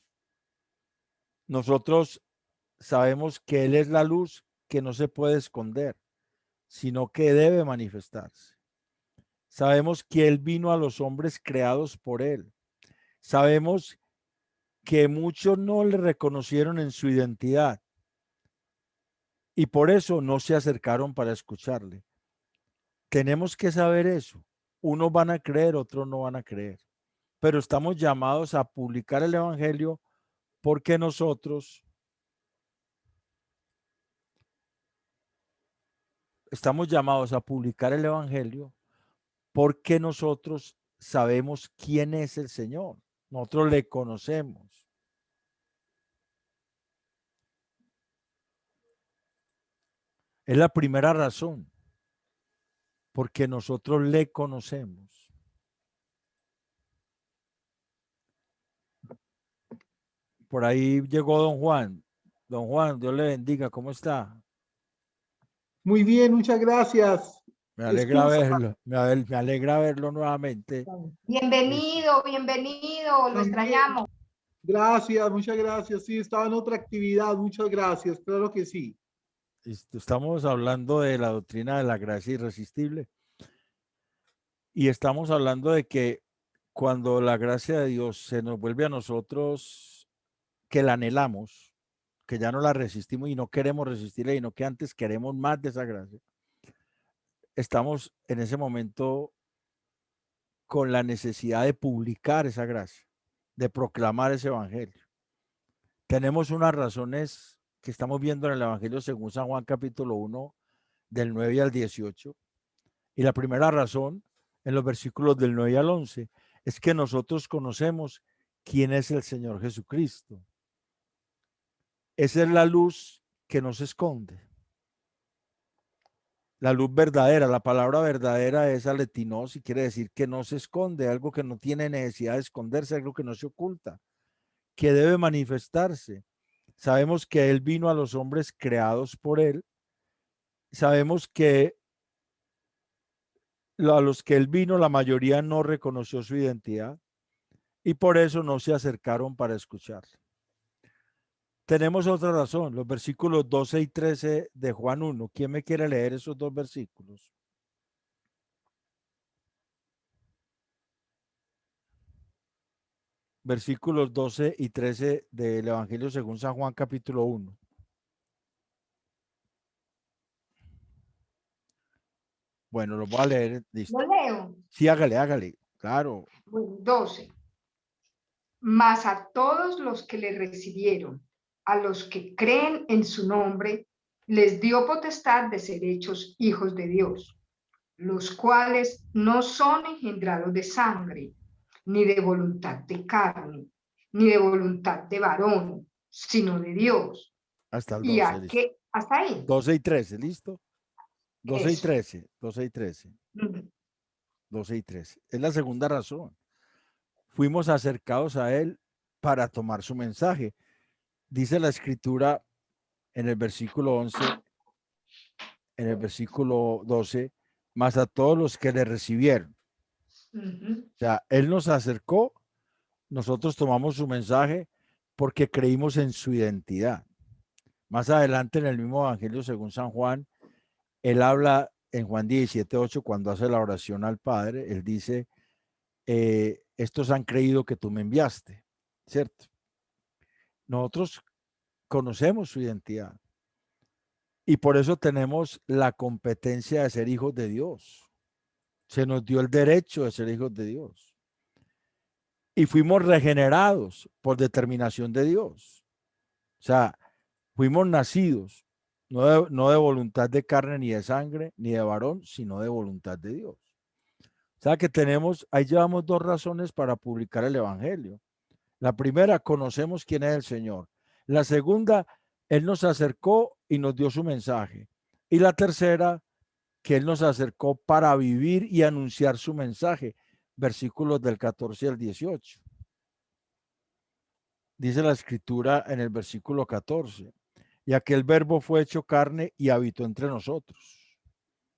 Nosotros sabemos que Él es la luz que no se puede esconder, sino que debe manifestarse. Sabemos que Él vino a los hombres creados por Él. Sabemos que muchos no le reconocieron en su identidad y por eso no se acercaron para escucharle. Tenemos que saber eso. Unos van a creer, otros no van a creer. Pero estamos llamados a publicar el Evangelio porque nosotros estamos llamados a publicar el Evangelio porque nosotros sabemos quién es el Señor. Nosotros le conocemos. Es la primera razón, porque nosotros le conocemos. Por ahí llegó don Juan. Don Juan, Dios le bendiga. ¿Cómo está? Muy bien, muchas gracias. Me alegra verlo. Me alegra verlo nuevamente. Bienvenido, bienvenido, lo extrañamos. Gracias, muchas gracias. Sí, estaba en otra actividad, muchas gracias, claro que sí. Estamos hablando de la doctrina de la gracia irresistible y estamos hablando de que cuando la gracia de Dios se nos vuelve a nosotros, que la anhelamos, que ya no la resistimos y no queremos resistirla, sino que antes queremos más de esa gracia, estamos en ese momento con la necesidad de publicar esa gracia, de proclamar ese evangelio. Tenemos unas razones que estamos viendo en el Evangelio según San Juan capítulo 1, del 9 al 18. Y la primera razón, en los versículos del 9 al 11, es que nosotros conocemos quién es el Señor Jesucristo. Esa es la luz que no se esconde. La luz verdadera, la palabra verdadera es aletinos y quiere decir que no se esconde, algo que no tiene necesidad de esconderse, algo que no se oculta, que debe manifestarse. Sabemos que Él vino a los hombres creados por Él. Sabemos que a los que Él vino, la mayoría no reconoció su identidad y por eso no se acercaron para escucharle. Tenemos otra razón, los versículos 12 y 13 de Juan 1. ¿Quién me quiere leer esos dos versículos? Versículos 12 y 13 del Evangelio según San Juan, capítulo 1. Bueno, lo voy a leer. Listo. Lo leo. Sí, hágale. Claro. Bueno, 12. Mas a todos los que le recibieron, a los que creen en su nombre, les dio potestad de ser hechos hijos de Dios, los cuales no son engendrados de sangre, ni de voluntad de carne, ni de voluntad de varón, sino de Dios. Hasta el ¿Y 12, a listo. qué? Hasta ahí. 12 y 13, ¿listo? 12 y Eso. 13, 12 y 13, Ujú. 12 y 13. Es la segunda razón. Fuimos acercados a Él para tomar su mensaje. Dice la Escritura en el versículo 11, en el versículo 12, más a todos los que le recibieron. Ujú. O sea, Él nos acercó, nosotros tomamos su mensaje porque creímos en su identidad. Más adelante en el mismo Evangelio según San Juan, Él habla en Juan 17:8 cuando hace la oración al Padre, Él dice, estos han creído que tú me enviaste, ¿cierto? Nosotros conocemos su identidad y por eso tenemos la competencia de ser hijos de Dios. Se nos dio el derecho de ser hijos de Dios. Y fuimos regenerados por determinación de Dios. O sea, fuimos nacidos, no de voluntad de carne ni de sangre, ni de varón, sino de voluntad de Dios. O sea que ahí llevamos dos razones para publicar el Evangelio. La primera, conocemos quién es el Señor. La segunda, Él nos acercó y nos dio su mensaje. Y la tercera, que Él nos acercó para vivir y anunciar su mensaje. Versículos del 14 al 18. Dice la Escritura en el versículo 14. Y aquel verbo fue hecho carne y habitó entre nosotros.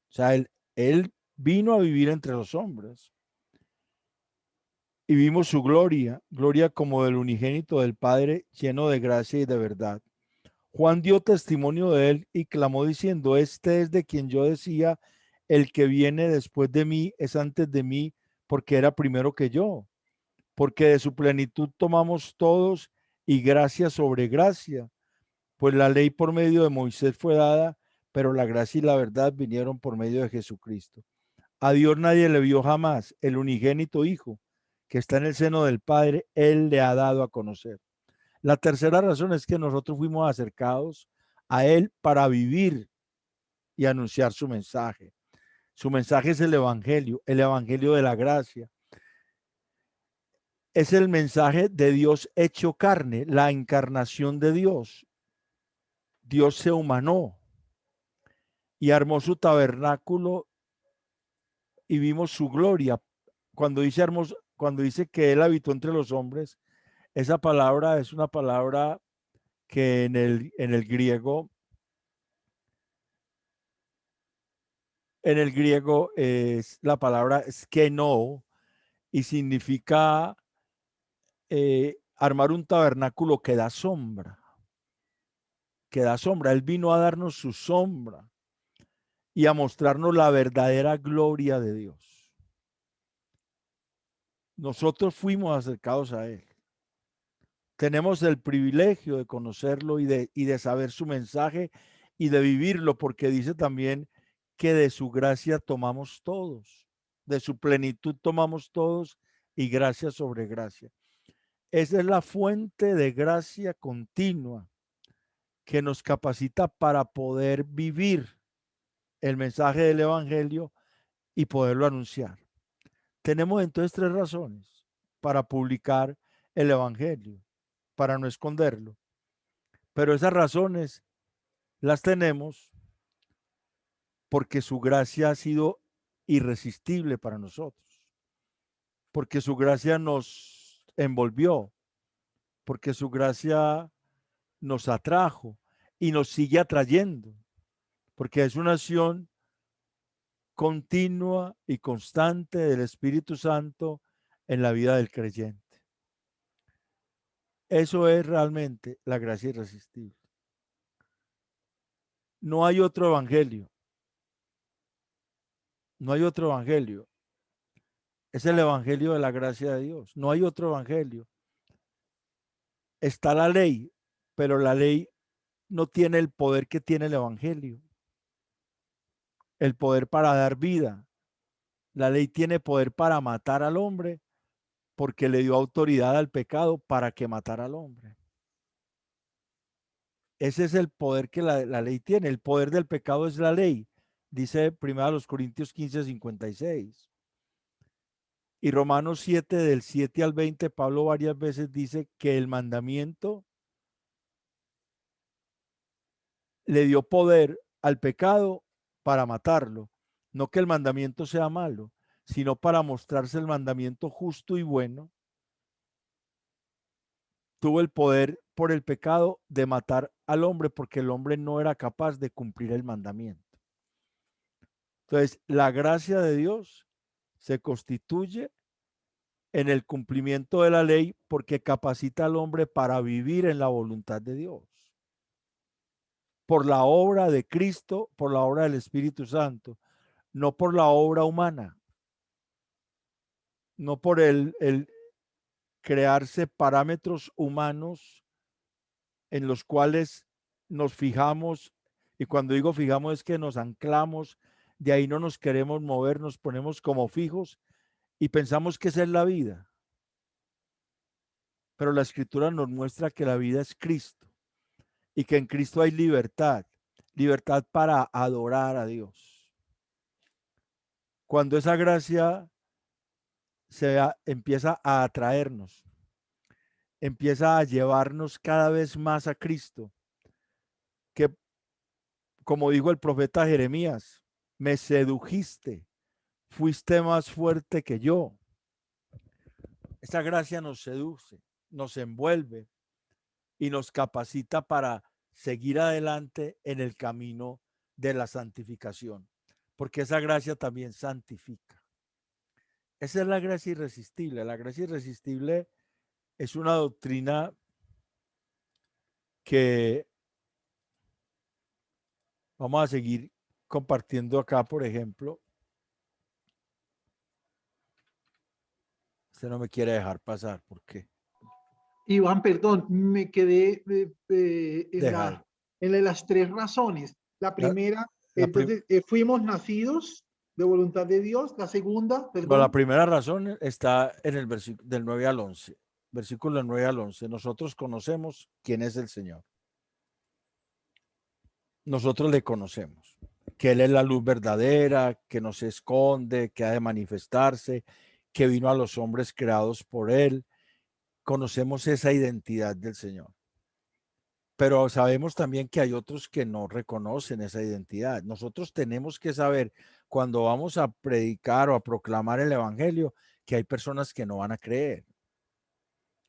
O sea, él vino a vivir entre los hombres. Y vimos su gloria, gloria como del unigénito del Padre, lleno de gracia y de verdad. Juan dio testimonio de él y clamó diciendo, este es de quien yo decía, el que viene después de mí es antes de mí, porque era primero que yo. Porque de su plenitud tomamos todos y gracia sobre gracia. Pues la ley por medio de Moisés fue dada, pero la gracia y la verdad vinieron por medio de Jesucristo. A Dios nadie le vio jamás, el unigénito Hijo, que está en el seno del Padre, Él le ha dado a conocer. La tercera razón es que nosotros fuimos acercados a Él para vivir y anunciar su mensaje. Su mensaje es el Evangelio de la gracia. Es el mensaje de Dios hecho carne, la encarnación de Dios. Dios se humanó y armó su tabernáculo y vimos su gloria. Cuando dice que Él habitó entre los hombres, esa palabra es una palabra que en el griego es la palabra skeno y significa armar un tabernáculo que da sombra. Que da sombra. Él vino a darnos su sombra y a mostrarnos la verdadera gloria de Dios. Nosotros fuimos acercados a Él. Tenemos el privilegio de conocerlo y de saber su mensaje y de vivirlo, porque dice también que de su gracia tomamos todos, de su plenitud tomamos todos y gracia sobre gracia. Esa es la fuente de gracia continua que nos capacita para poder vivir el mensaje del Evangelio y poderlo anunciar. Tenemos entonces tres razones para publicar el evangelio, para no esconderlo. Pero esas razones las tenemos porque su gracia ha sido irresistible para nosotros, porque su gracia nos envolvió, porque su gracia nos atrajo y nos sigue atrayendo, porque es una acción continua y constante del Espíritu Santo en la vida del creyente. Eso es realmente la gracia irresistible. No hay otro evangelio. No hay otro evangelio. Es el evangelio de la gracia de Dios. No hay otro evangelio. Está la ley, pero la ley no tiene el poder que tiene el evangelio. El poder para dar vida. La ley tiene poder para matar al hombre porque le dio autoridad al pecado para que matara al hombre. Ese es el poder que la ley tiene. El poder del pecado es la ley. Dice 1 Corintios 15:56. Y Romanos 7, del 7 al 20, Pablo varias veces dice que el mandamiento le dio poder al pecado para matarlo. No que el mandamiento sea malo, sino para mostrarse el mandamiento justo y bueno. Tuvo el poder por el pecado de matar al hombre porque el hombre no era capaz de cumplir el mandamiento. Entonces, la gracia de Dios se constituye en el cumplimiento de la ley porque capacita al hombre para vivir en la voluntad de Dios. Por la obra de Cristo, por la obra del Espíritu Santo, no por la obra humana, no por el crearse parámetros humanos en los cuales nos fijamos, y cuando digo fijamos es que nos anclamos, de ahí no nos queremos mover, nos ponemos como fijos y pensamos que esa es la vida. Pero la Escritura nos muestra que la vida es Cristo y que en Cristo hay libertad, libertad para adorar a Dios. Cuando esa gracia empieza a atraernos, empieza a llevarnos cada vez más a Cristo, que como dijo el profeta Jeremías, me sedujiste, fuiste más fuerte que yo. Esa gracia nos seduce, nos envuelve y nos capacita para seguir adelante en el camino de la santificación, porque esa gracia también santifica. Esa es la gracia irresistible. La gracia irresistible es una doctrina que vamos a seguir compartiendo acá, por ejemplo. Usted no me quiere dejar pasar, ¿por qué? Iván, perdón, me quedé en las tres razones. La primera, entonces, fuimos nacidos de voluntad de Dios. La segunda, perdón. La primera razón está en el versículo del 9 al 11. Versículo 9 al 11. Nosotros conocemos quién es el Señor. Nosotros le conocemos, que Él es la luz verdadera, que no se esconde, que ha de manifestarse, que vino a los hombres creados por Él. Conocemos esa identidad del Señor. Pero sabemos también que hay otros que no reconocen esa identidad. Nosotros tenemos que saber cuando vamos a predicar o a proclamar el evangelio que hay personas que no van a creer.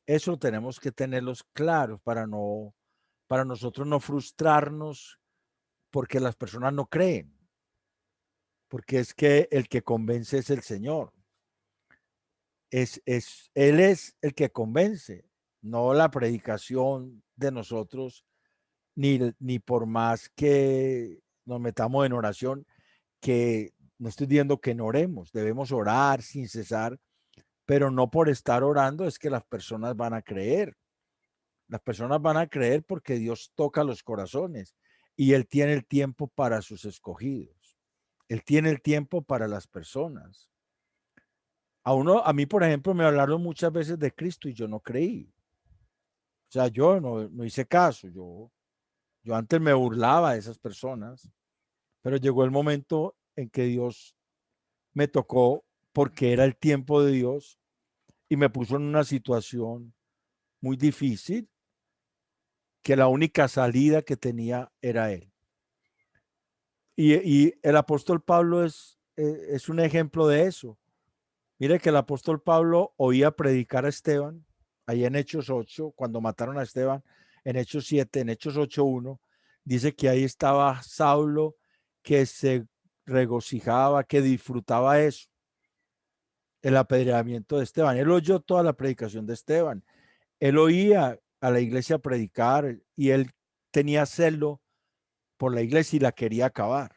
Eso tenemos que tenerlos claros para nosotros no frustrarnos porque las personas no creen. Porque es que el que convence es el Señor. Él es el que convence, no la predicación de nosotros, ni por más que nos metamos en oración, que no estoy diciendo que no oremos, debemos orar sin cesar, pero no por estar orando es que las personas van a creer. Las personas van a creer porque Dios toca los corazones y Él tiene el tiempo para sus escogidos. Él tiene el tiempo para las personas. A mí, por ejemplo, me hablaron muchas veces de Cristo y yo no creí. O sea, yo no hice caso. Yo antes me burlaba de esas personas, pero llegó el momento en que Dios me tocó porque era el tiempo de Dios y me puso en una situación muy difícil, que la única salida que tenía era él. Y el apóstol Pablo es un ejemplo de eso. Mire que el apóstol Pablo oía predicar a Esteban, ahí en Hechos 8, cuando mataron a Esteban, en Hechos 7, en Hechos 8:1, dice que ahí estaba Saulo, que se regocijaba, que disfrutaba eso, el apedreamiento de Esteban. Él oyó toda la predicación de Esteban. Él oía a la iglesia predicar y él tenía celo por la iglesia y la quería acabar.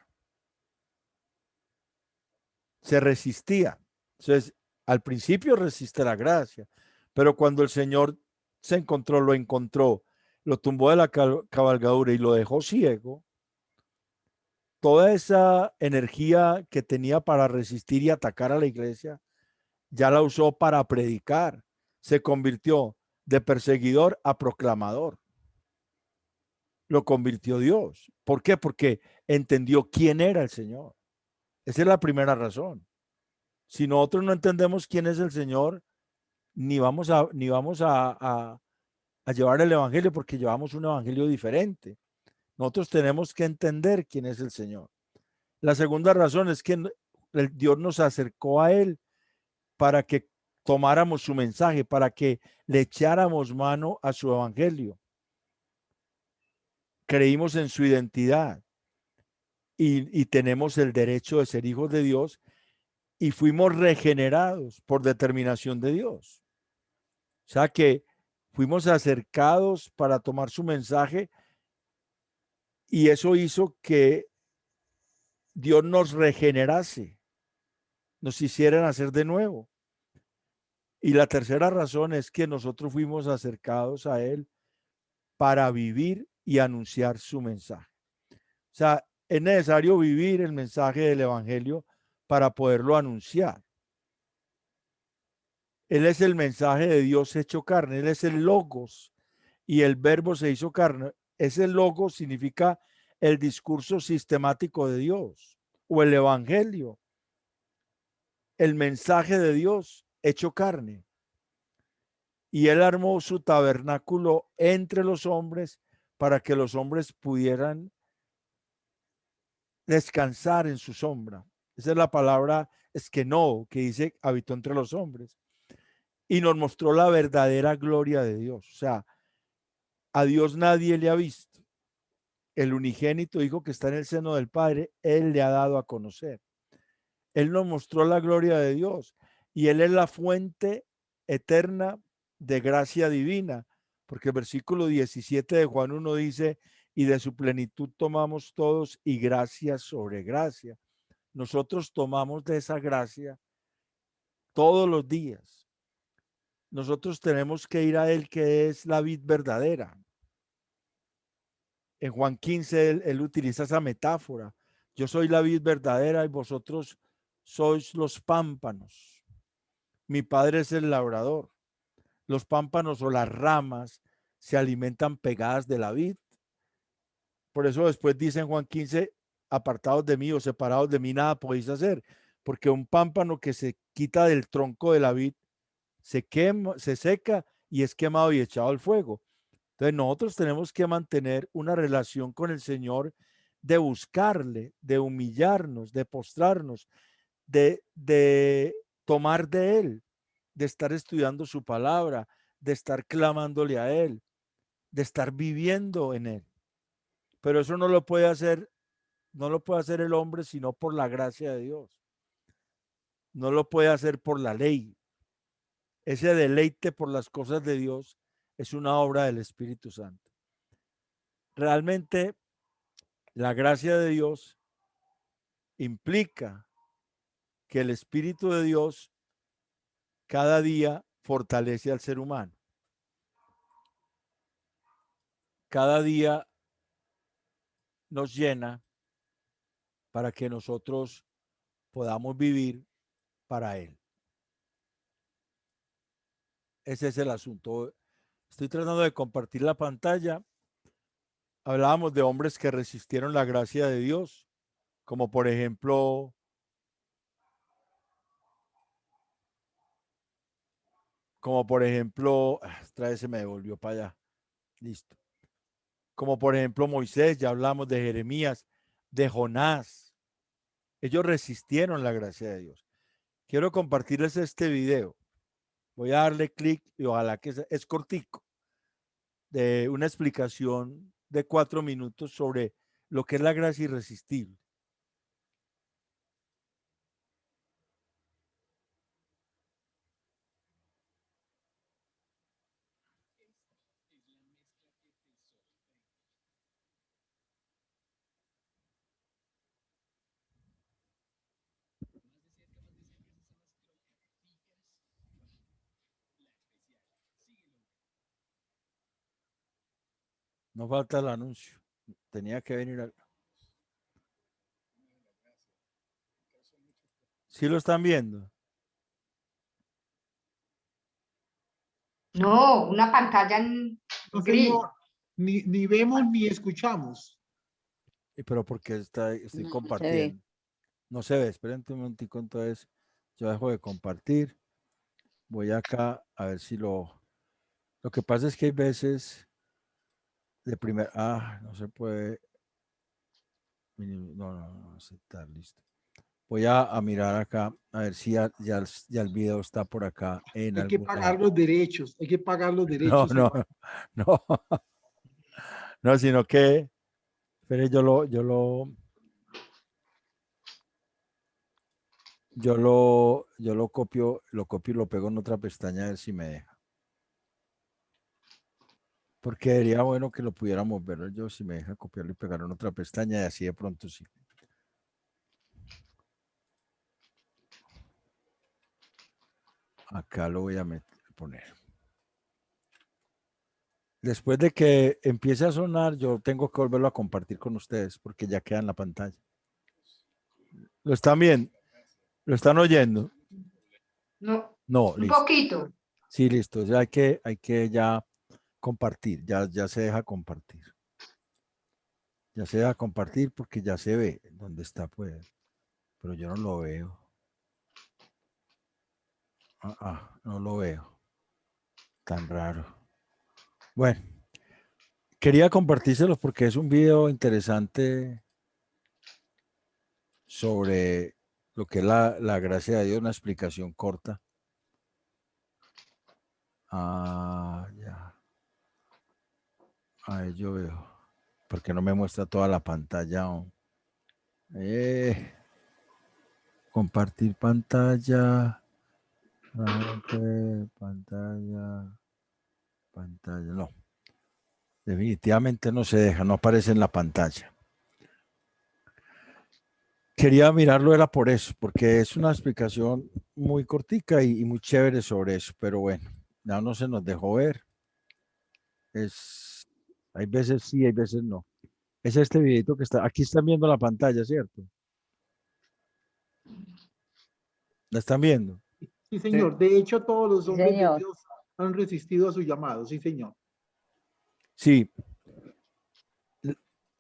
Se resistía. Entonces, al principio resiste la gracia, pero cuando el Señor lo encontró, lo tumbó de la cabalgadura y lo dejó ciego, toda esa energía que tenía para resistir y atacar a la iglesia, ya la usó para predicar. Se convirtió de perseguidor a proclamador. Lo convirtió Dios. ¿Por qué? Porque entendió quién era el Señor. Esa es la primera razón. Si nosotros no entendemos quién es el Señor, ni vamos a llevar el evangelio, porque llevamos un evangelio diferente. Nosotros tenemos que entender quién es el Señor. La segunda razón es que Dios nos acercó a él para que tomáramos su mensaje, para que le echáramos mano a su evangelio. Creímos en su identidad y tenemos el derecho de ser hijos de Dios y fuimos regenerados por determinación de Dios. O sea que fuimos acercados para tomar su mensaje y eso hizo que Dios nos regenerase, nos hiciera nacer de nuevo. Y la tercera razón es que nosotros fuimos acercados a Él para vivir y anunciar su mensaje. O sea, es necesario vivir el mensaje del evangelio para poderlo anunciar. Él es el mensaje de Dios hecho carne, Él es el logos y el verbo se hizo carne. Ese logos significa el discurso sistemático de Dios o el evangelio, el mensaje de Dios hecho carne. Y Él armó su tabernáculo entre los hombres para que los hombres pudieran descansar en su sombra. Esa es la palabra esquenó, que dice habitó entre los hombres. Y nos mostró la verdadera gloria de Dios. O sea, a Dios nadie le ha visto. El unigénito Hijo que está en el seno del Padre, Él le ha dado a conocer. Él nos mostró la gloria de Dios y Él es la fuente eterna de gracia divina, porque el versículo 17 de Juan 1 dice, y de su plenitud tomamos todos y gracia sobre gracia. Nosotros tomamos de esa gracia todos los días. Nosotros tenemos que ir a Él, que es la vid verdadera. En Juan 15 él utiliza esa metáfora. Yo soy la vid verdadera y vosotros sois los pámpanos. Mi padre es el labrador. Los pámpanos o las ramas se alimentan pegadas de la vid. Por eso después dice en Juan 15, apartados de mí o separados de mí nada podéis hacer, porque un pámpano que se quita del tronco de la vid se quema, se seca y es quemado y echado al fuego. Entonces nosotros tenemos que mantener una relación con el Señor de buscarle, de humillarnos, de postrarnos, de tomar de Él, de estar estudiando su palabra, de estar clamándole a Él, de estar viviendo en Él. Pero eso no lo puede hacer el hombre sino por la gracia de Dios. No lo puede hacer por la ley. Ese deleite por las cosas de Dios es una obra del Espíritu Santo. Realmente la gracia de Dios implica que el Espíritu de Dios cada día fortalece al ser humano. Cada día nos llena para que nosotros podamos vivir para Él. Ese es el asunto. Estoy tratando de compartir la pantalla. Hablábamos de hombres que resistieron la gracia de Dios, como por ejemplo como por ejemplo, otra vez se me devolvió para allá. Listo. Como por ejemplo Moisés, ya hablamos de Jeremías, de Jonás. Ellos resistieron la gracia de Dios. Quiero compartirles este video. Voy a darle clic y ojalá que es cortico, de una explicación de 4 minutos sobre lo que es la gracia irresistible. No falta el anuncio. Tenía que venir a... ¿Sí lo están viendo? No, una pantalla en No, gris. señor, ni vemos ni escuchamos. Pero porque estoy No se ve. compartiendo. No se ve, esperen un momentico, entonces yo dejo de compartir. Voy acá a ver si lo... Lo que pasa es que hay veces de primer... no se puede... No, aceptar, listo. Voy a mirar acá, a ver si ya el video está por acá en Hay que algún pagar lado. los derechos, hay que pagar los No, derechos. no, no, no, sino que, espere, yo lo copio y lo pego en otra pestaña a ver si me deja. Porque sería bueno que lo pudiéramos ver yo, si me deja copiarlo y pegarlo en otra pestaña y así de pronto sí. Acá lo voy a poner. Después de que empiece a sonar, yo tengo que volverlo a compartir con ustedes porque ya queda en la pantalla. ¿Lo están viendo? ¿Lo están oyendo? No, No, un listo. poquito. Sí, listo. Ya hay que ya compartir. Ya se deja compartir. Ya se deja compartir porque ya se ve dónde está, pues. Pero yo no lo veo. No lo veo. Tan raro. Bueno, quería compartírselos porque es un video interesante sobre lo que es la gracia de Dios, una explicación corta. Ya. Ahí yo veo. Porque no me muestra toda la pantalla. Compartir pantalla. Pantalla. No. Definitivamente no se deja, no aparece en la pantalla. Quería mirarlo, era por eso, porque es una explicación muy cortica y muy chévere sobre eso, pero bueno, ya no se nos dejó ver. Hay veces sí, hay veces no. Es este videito que está, aquí están viendo la pantalla, ¿cierto? ¿La están viendo? Sí, señor. De hecho, todos los Sí, hombres de señor. Dios han resistido a su llamado. Sí, señor. Sí.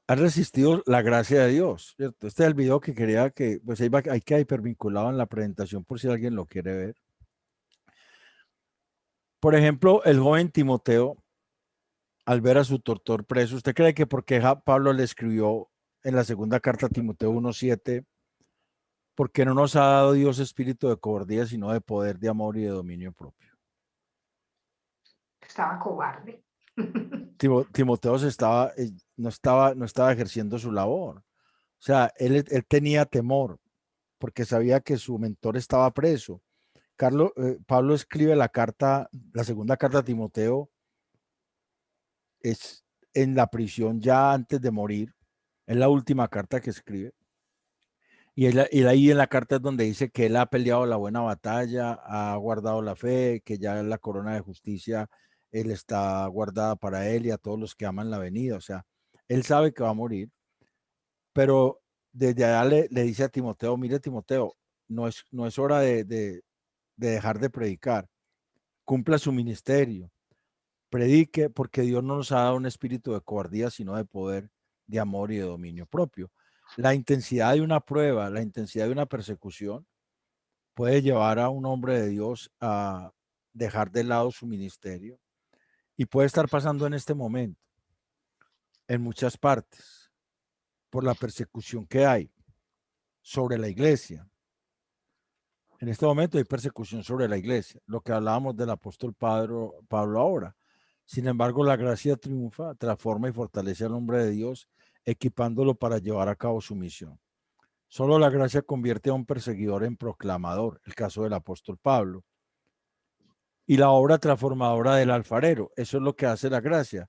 Ha resistido la gracia de Dios, ¿cierto? Este es el video que quería que, pues ahí queda hipervinculado en la presentación por si alguien lo quiere ver. Por ejemplo, el joven Timoteo, al ver a su tortor preso, ¿usted cree que porque Pablo le escribió en la segunda carta a Timoteo 1:7, porque no nos ha dado Dios espíritu de cobardía, sino de poder, de amor y de dominio propio? Estaba cobarde. Timoteo no estaba ejerciendo su labor. O sea, él tenía temor porque sabía que su mentor estaba preso. Pablo escribe la segunda carta a Timoteo, es en la prisión ya antes de morir, es la última carta que escribe. Y él ahí en la carta es donde dice que él ha peleado la buena batalla, ha guardado la fe, que ya la corona de justicia él está guardada para él y a todos los que aman la venida. O sea, él sabe que va a morir, pero desde allá le dice a Timoteo, mire Timoteo, no es hora de dejar de predicar, cumpla su ministerio, predique, porque Dios no nos ha dado un espíritu de cobardía, sino de poder, de amor y de dominio propio. La intensidad de una prueba, la intensidad de una persecución puede llevar a un hombre de Dios a dejar de lado su ministerio. Y puede estar pasando en este momento, en muchas partes, por la persecución que hay sobre la iglesia. En este momento hay persecución sobre la iglesia, lo que hablábamos del apóstol Pablo ahora. Sin embargo, la gracia triunfa, transforma y fortalece al hombre de Dios, equipándolo para llevar a cabo su misión. Solo la gracia convierte a un perseguidor en proclamador, el caso del apóstol Pablo. Y la obra transformadora del alfarero, eso es lo que hace la gracia.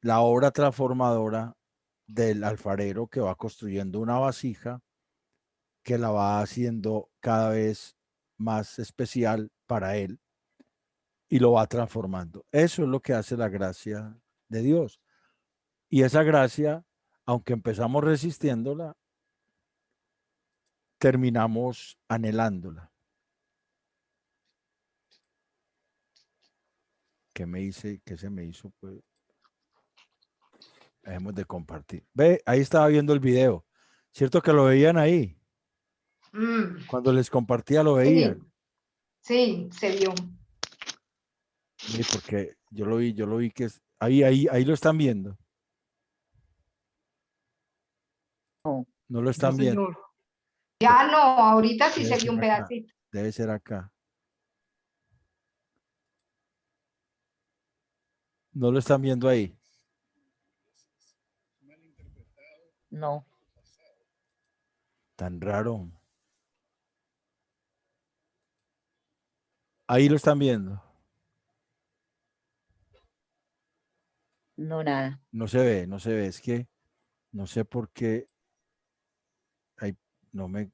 La obra transformadora del alfarero que va construyendo una vasija que la va haciendo cada vez más especial para él y lo va transformando. Eso es lo que hace la gracia de Dios. Y esa gracia, aunque empezamos resistiéndola, terminamos anhelándola. ¿Qué se me hizo? Pues dejemos de compartir. Ve, ahí estaba viendo el video. ¿Cierto que lo veían ahí? Cuando les compartía lo veían. Sí, se vio. Sí, porque yo lo vi que es, ahí lo están viendo. No. No lo están No, viendo. señor. Ya no, ahorita sí Debe se vio un ser acá. pedacito. Debe ser acá. No lo están viendo ahí. No. Tan raro. Ahí lo están viendo. No, nada. No se ve, no se ve. Es que no sé por qué. Ay, no me.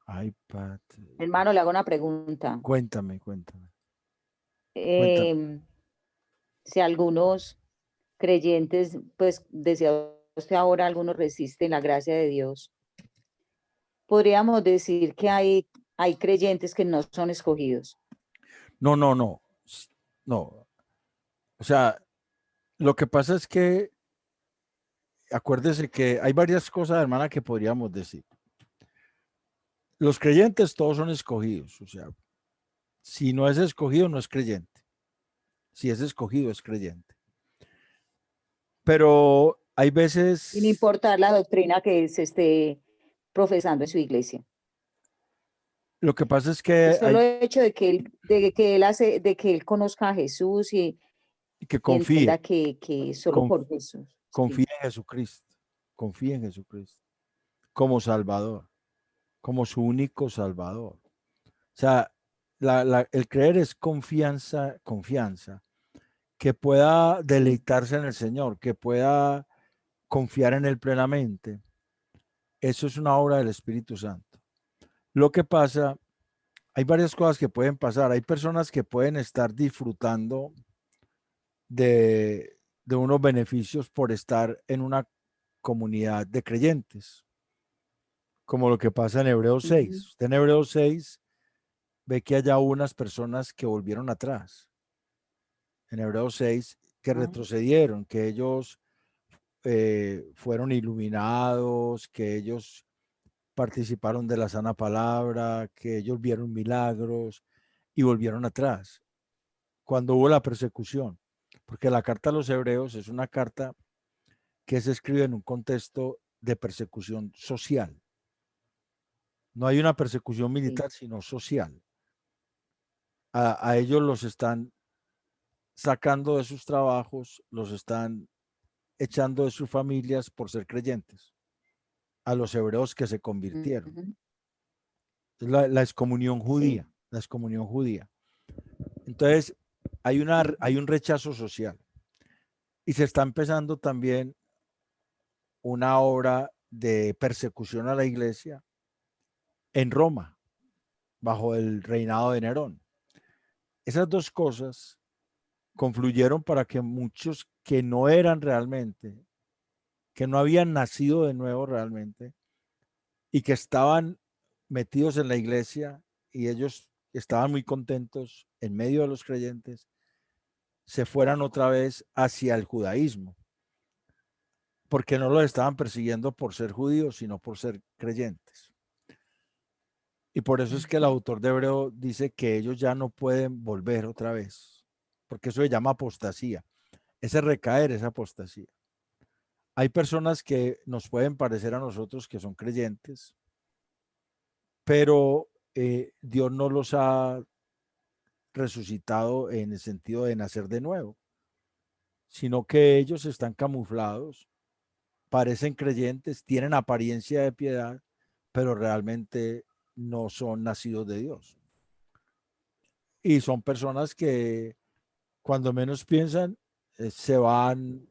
iPad. Hermano, le hago una pregunta. Cuéntame. Si algunos creyentes, pues decía usted ahora, algunos resisten la gracia de Dios, podríamos decir que hay creyentes que no son escogidos. No. No. O sea, lo que pasa es que acuérdese que hay varias cosas, hermana, que podríamos decir. Los creyentes todos son escogidos. O sea, si no es escogido, no es creyente. Si es escogido, es creyente. Pero hay veces. Sin importar la doctrina que se esté profesando en su iglesia. Lo que pasa es que El solo hecho de que él conozca a Jesús y que entienda confíe que solo por Jesús. en Jesucristo. Confíe en Jesucristo como Salvador, como su único Salvador. O sea, el creer es confianza, que pueda deleitarse en el Señor, que pueda confiar en Él plenamente. Eso es una obra del Espíritu Santo. Lo que pasa, hay varias cosas que pueden pasar. Hay personas que pueden estar disfrutando de unos beneficios por estar en una comunidad de creyentes, como lo que pasa en Hebreos 6. Usted en Hebreos 6 ve que haya unas personas que volvieron atrás. En Hebreos 6, que retrocedieron, que ellos fueron iluminados, que ellos participaron de la sana palabra, que ellos vieron milagros y volvieron atrás cuando hubo la persecución. Porque la carta a los hebreos es una carta que se escribe en un contexto de persecución social. No hay una persecución militar, sino social. A ellos los están sacando de sus trabajos, los están echando de sus familias por ser creyentes. A los hebreos que se convirtieron. Es la excomunión judía, la excomunión judía. Entonces, hay un rechazo social. Y se está empezando también una obra de persecución a la iglesia en Roma, bajo el reinado de Nerón. Esas dos cosas confluyeron para que muchos que no eran realmente, que no habían nacido de nuevo realmente, y que estaban metidos en la iglesia y ellos estaban muy contentos en medio de los creyentes, se fueran otra vez hacia el judaísmo, porque no los estaban persiguiendo por ser judíos, sino por ser creyentes. Y por eso es que el autor de Hebreo dice que ellos ya no pueden volver otra vez, porque eso se llama apostasía. Ese recaer es apostasía. Hay personas que nos pueden parecer a nosotros que son creyentes, pero Dios no los ha resucitado en el sentido de nacer de nuevo, sino que ellos están camuflados, parecen creyentes, tienen apariencia de piedad, pero realmente no son nacidos de Dios. Y son personas que cuando menos piensan se van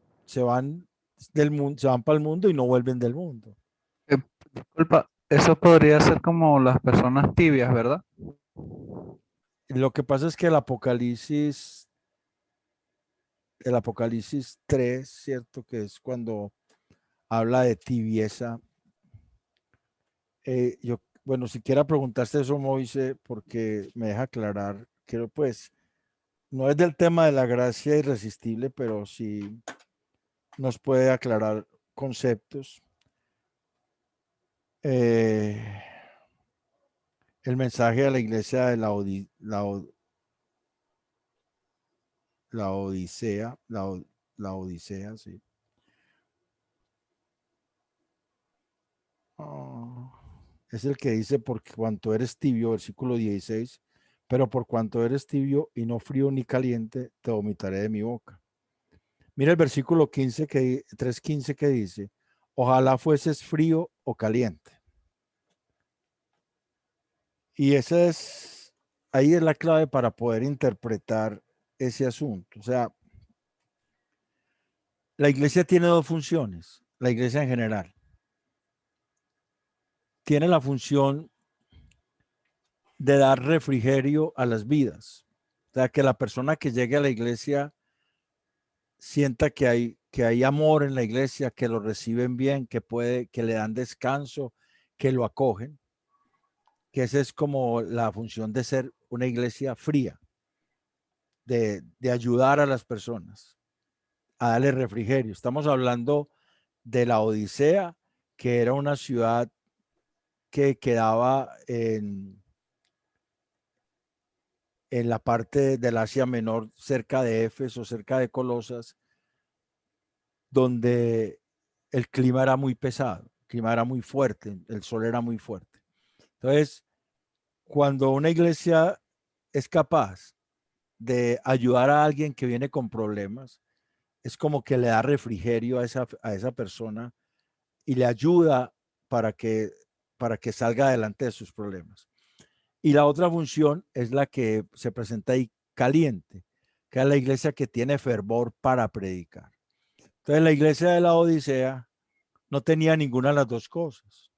del mundo, se van para el mundo y no vuelven del mundo. Disculpa, eso podría ser como las personas tibias, ¿verdad? Lo que pasa es que el Apocalipsis 3, ¿cierto? Que es cuando habla de tibieza. Bueno, si quiera preguntaste eso, Moise, porque me deja aclarar que pues no es del tema de la gracia irresistible, pero sí nos puede aclarar conceptos. El mensaje a la iglesia de la Odisea, sí. Es el que dice, por cuanto eres tibio, versículo 16, pero por cuanto eres tibio y no frío ni caliente, te vomitaré de mi boca. Mira el versículo 3:15 que dice, ojalá fueses frío o caliente. Y ahí es la clave para poder interpretar ese asunto. O sea, la iglesia tiene dos funciones, la iglesia en general. Tiene la función de dar refrigerio a las vidas. O sea, que la persona que llegue a la iglesia sienta que hay amor en la iglesia, que lo reciben bien, que le dan descanso, que lo acogen. Que esa es como la función de ser una iglesia fría, de ayudar a las personas, a darle refrigerio. Estamos hablando de la Odisea, que era una ciudad que quedaba en la parte del Asia Menor, cerca de Éfeso, cerca de Colosas, donde el clima era muy pesado, el clima era muy fuerte, el sol era muy fuerte. Entonces, cuando una iglesia es capaz de ayudar a alguien que viene con problemas, es como que le da refrigerio a esa persona y le ayuda para que salga adelante de sus problemas. Y la otra función es la que se presenta ahí, caliente, que es la iglesia que tiene fervor para predicar. Entonces la iglesia de la Odisea no tenía ninguna de las dos cosas.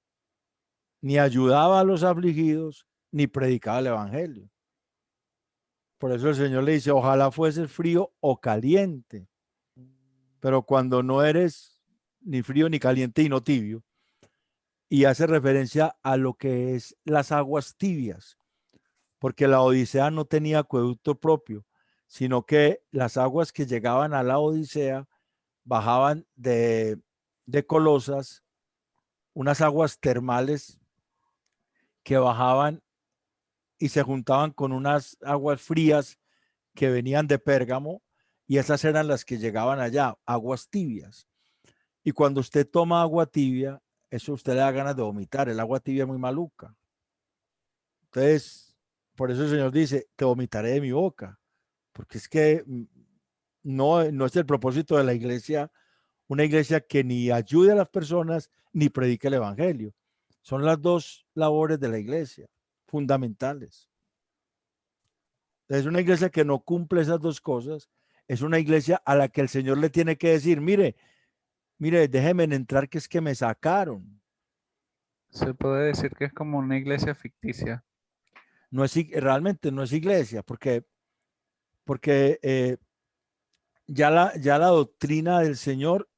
Ni ayudaba a los afligidos, ni predicaba el evangelio. Por eso el Señor le dice, ojalá fuese frío o caliente. Pero cuando no eres ni frío ni caliente y no tibio, y hace referencia a lo que es las aguas tibias, porque la Odisea no tenía acueducto propio, sino que las aguas que llegaban a la Odisea bajaban de Colosas, unas aguas termales que bajaban y se juntaban con unas aguas frías que venían de Pérgamo, y esas eran las que llegaban allá, aguas tibias. Y cuando usted toma agua tibia, eso usted le da ganas de vomitar. El agua tibia es muy maluca. Entonces, por eso el Señor dice, te vomitaré de mi boca. Porque es que no es el propósito de la iglesia, una iglesia que ni ayude a las personas ni predique el evangelio. Son las dos labores de la iglesia, fundamentales. Es una iglesia que no cumple esas dos cosas. Es una iglesia a la que el Señor le tiene que decir, mire, déjenme entrar que es que me sacaron. Se puede decir que es como una iglesia ficticia. Realmente no es iglesia, porque ya la doctrina del Señor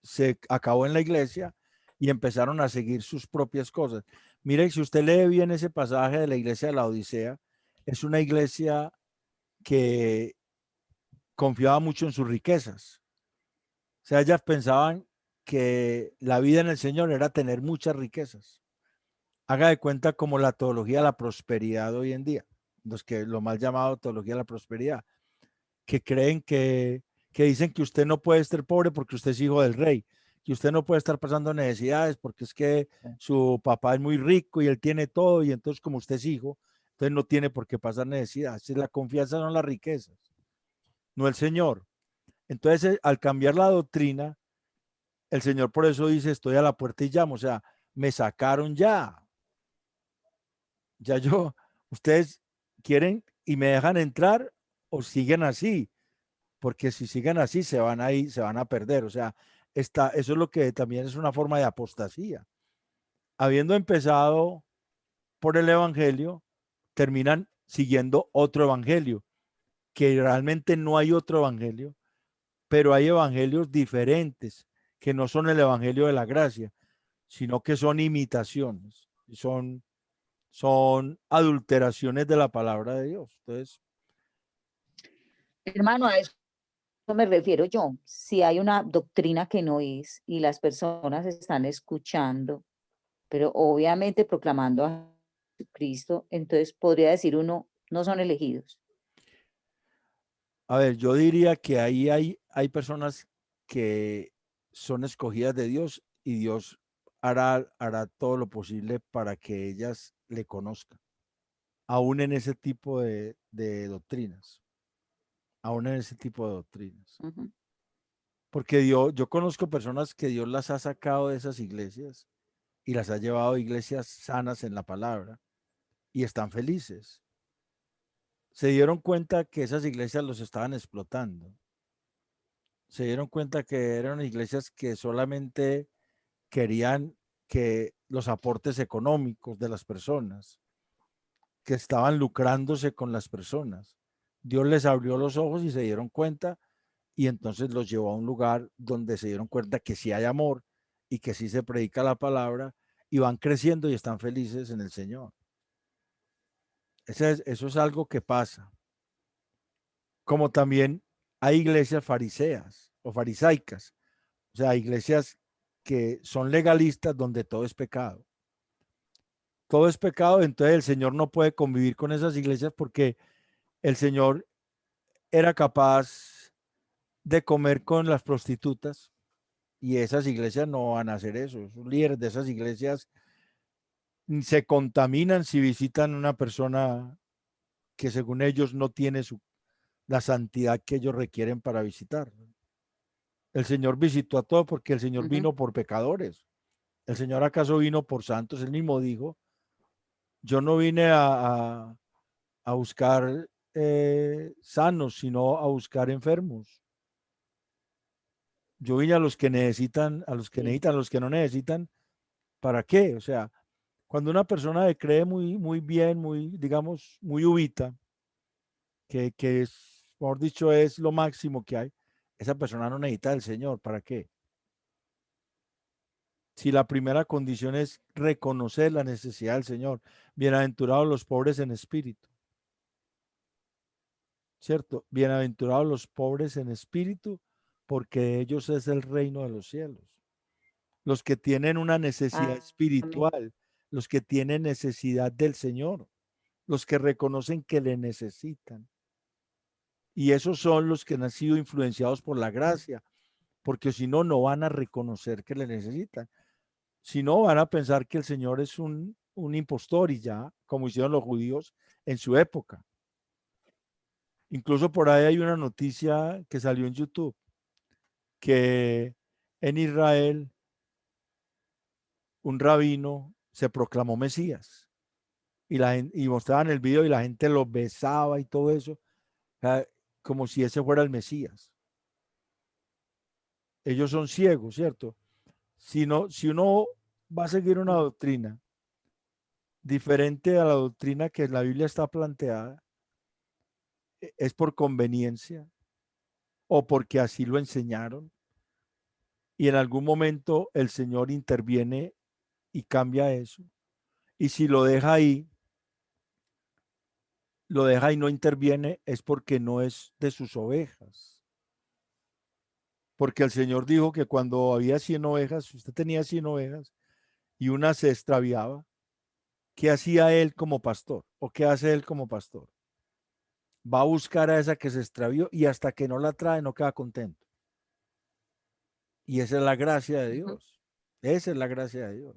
se acabó en la iglesia y empezaron a seguir sus propias cosas. Mire, si usted lee bien ese pasaje de la iglesia de la Odisea, es una iglesia que confiaba mucho en sus riquezas. O sea, ellas pensaban que la vida en el Señor era tener muchas riquezas. haga de cuenta como la teología de la prosperidad hoy en día, lo mal llamado teología de la prosperidad, que creen que dicen que usted no puede ser pobre porque usted es hijo del rey, que usted no puede estar pasando necesidades porque es que su papá es muy rico y él tiene todo, y entonces como usted es hijo, entonces no tiene por qué pasar necesidades. La confianza son las riquezas, no el Señor. Entonces, al cambiar la doctrina, el Señor por eso dice, estoy a la puerta y llamo, o sea, me sacaron ya. Ya yo, ustedes quieren y me dejan entrar o siguen así, porque si siguen así se van a ir, se van a perder. O sea, eso es lo que también es una forma de apostasía. Habiendo empezado por el evangelio, terminan siguiendo otro evangelio, que realmente no hay otro evangelio, pero hay evangelios diferentes, que no son el evangelio de la gracia, sino que son imitaciones, son adulteraciones de la palabra de Dios. Entonces, Hermano, a eso me refiero yo. Si hay una doctrina que no es y las personas están escuchando, pero obviamente proclamando a Cristo, entonces podría decir uno, no son elegidos. a ver, yo diría que ahí hay personas que son escogidas de Dios y Dios hará todo lo posible para que ellas le conozcan, aún en ese tipo de doctrinas, aún en ese tipo de doctrinas. Ujú. Porque yo conozco personas que Dios las ha sacado de esas iglesias y las ha llevado a iglesias sanas en la palabra y están felices. Se dieron cuenta que esas iglesias los estaban explotando. Se dieron cuenta que eran iglesias que solamente querían que los aportes económicos de las personas, que estaban lucrándose con las personas. Dios les abrió los ojos y se dieron cuenta, y entonces los llevó a un lugar donde se dieron cuenta que sí hay amor y que sí se predica la palabra, y van creciendo y están felices en el Señor. Eso es algo que pasa. Como también hay iglesias fariseas o farisaicas, o sea, iglesias que son legalistas donde todo es pecado. Todo es pecado, entonces el Señor no puede convivir con esas iglesias porque el Señor era capaz de comer con las prostitutas, y esas iglesias no van a hacer eso. Los líderes de esas iglesias se contaminan si visitan una persona que según ellos no tiene la santidad que ellos requieren para visitar. El Señor visitó a todos porque el Señor vino por pecadores. ¿El Señor acaso vino por santos? Él mismo dijo, yo no vine a buscar sanos, sino a buscar enfermos. Yo vine a los que necesitan, a los que necesitan, a los que no necesitan. ¿Para qué? O sea, cuando una persona cree muy bien, digamos, muy ubita, que es, mejor dicho, es lo máximo que hay, esa persona no necesita del Señor. ¿Para qué? Si la primera condición es reconocer la necesidad del Señor. Bienaventurados los pobres en espíritu. ¿Cierto? Bienaventurados los pobres en espíritu, porque de ellos es el reino de los cielos. Los que tienen una necesidad espiritual, los que tienen necesidad del Señor, los que reconocen que le necesitan. Y esos son los que han sido influenciados por la gracia, porque si no, no van a reconocer que le necesitan. Si no, van a pensar que el Señor es un impostor y ya, como hicieron los judíos en su época. Incluso por ahí hay una noticia que salió en YouTube, que en Israel un rabino se proclamó Mesías y mostraban el video y la gente lo besaba y todo eso, como si ese fuera el Mesías. Ellos son ciegos, ¿cierto? Si uno va a seguir una doctrina diferente a la doctrina que la Biblia está planteada, es por conveniencia o porque así lo enseñaron, y en algún momento el Señor interviene y cambia eso. Y si lo deja ahí y no interviene, es porque no es de sus ovejas. Porque el Señor dijo que cuando había 100 ovejas, usted tenía 100 ovejas y una se extraviaba, ¿qué hacía él como pastor? ¿O qué hace él como pastor? Va a buscar a esa que se extravió y hasta que no la trae no queda contento. Y esa es la gracia de Dios. Esa es la gracia de Dios.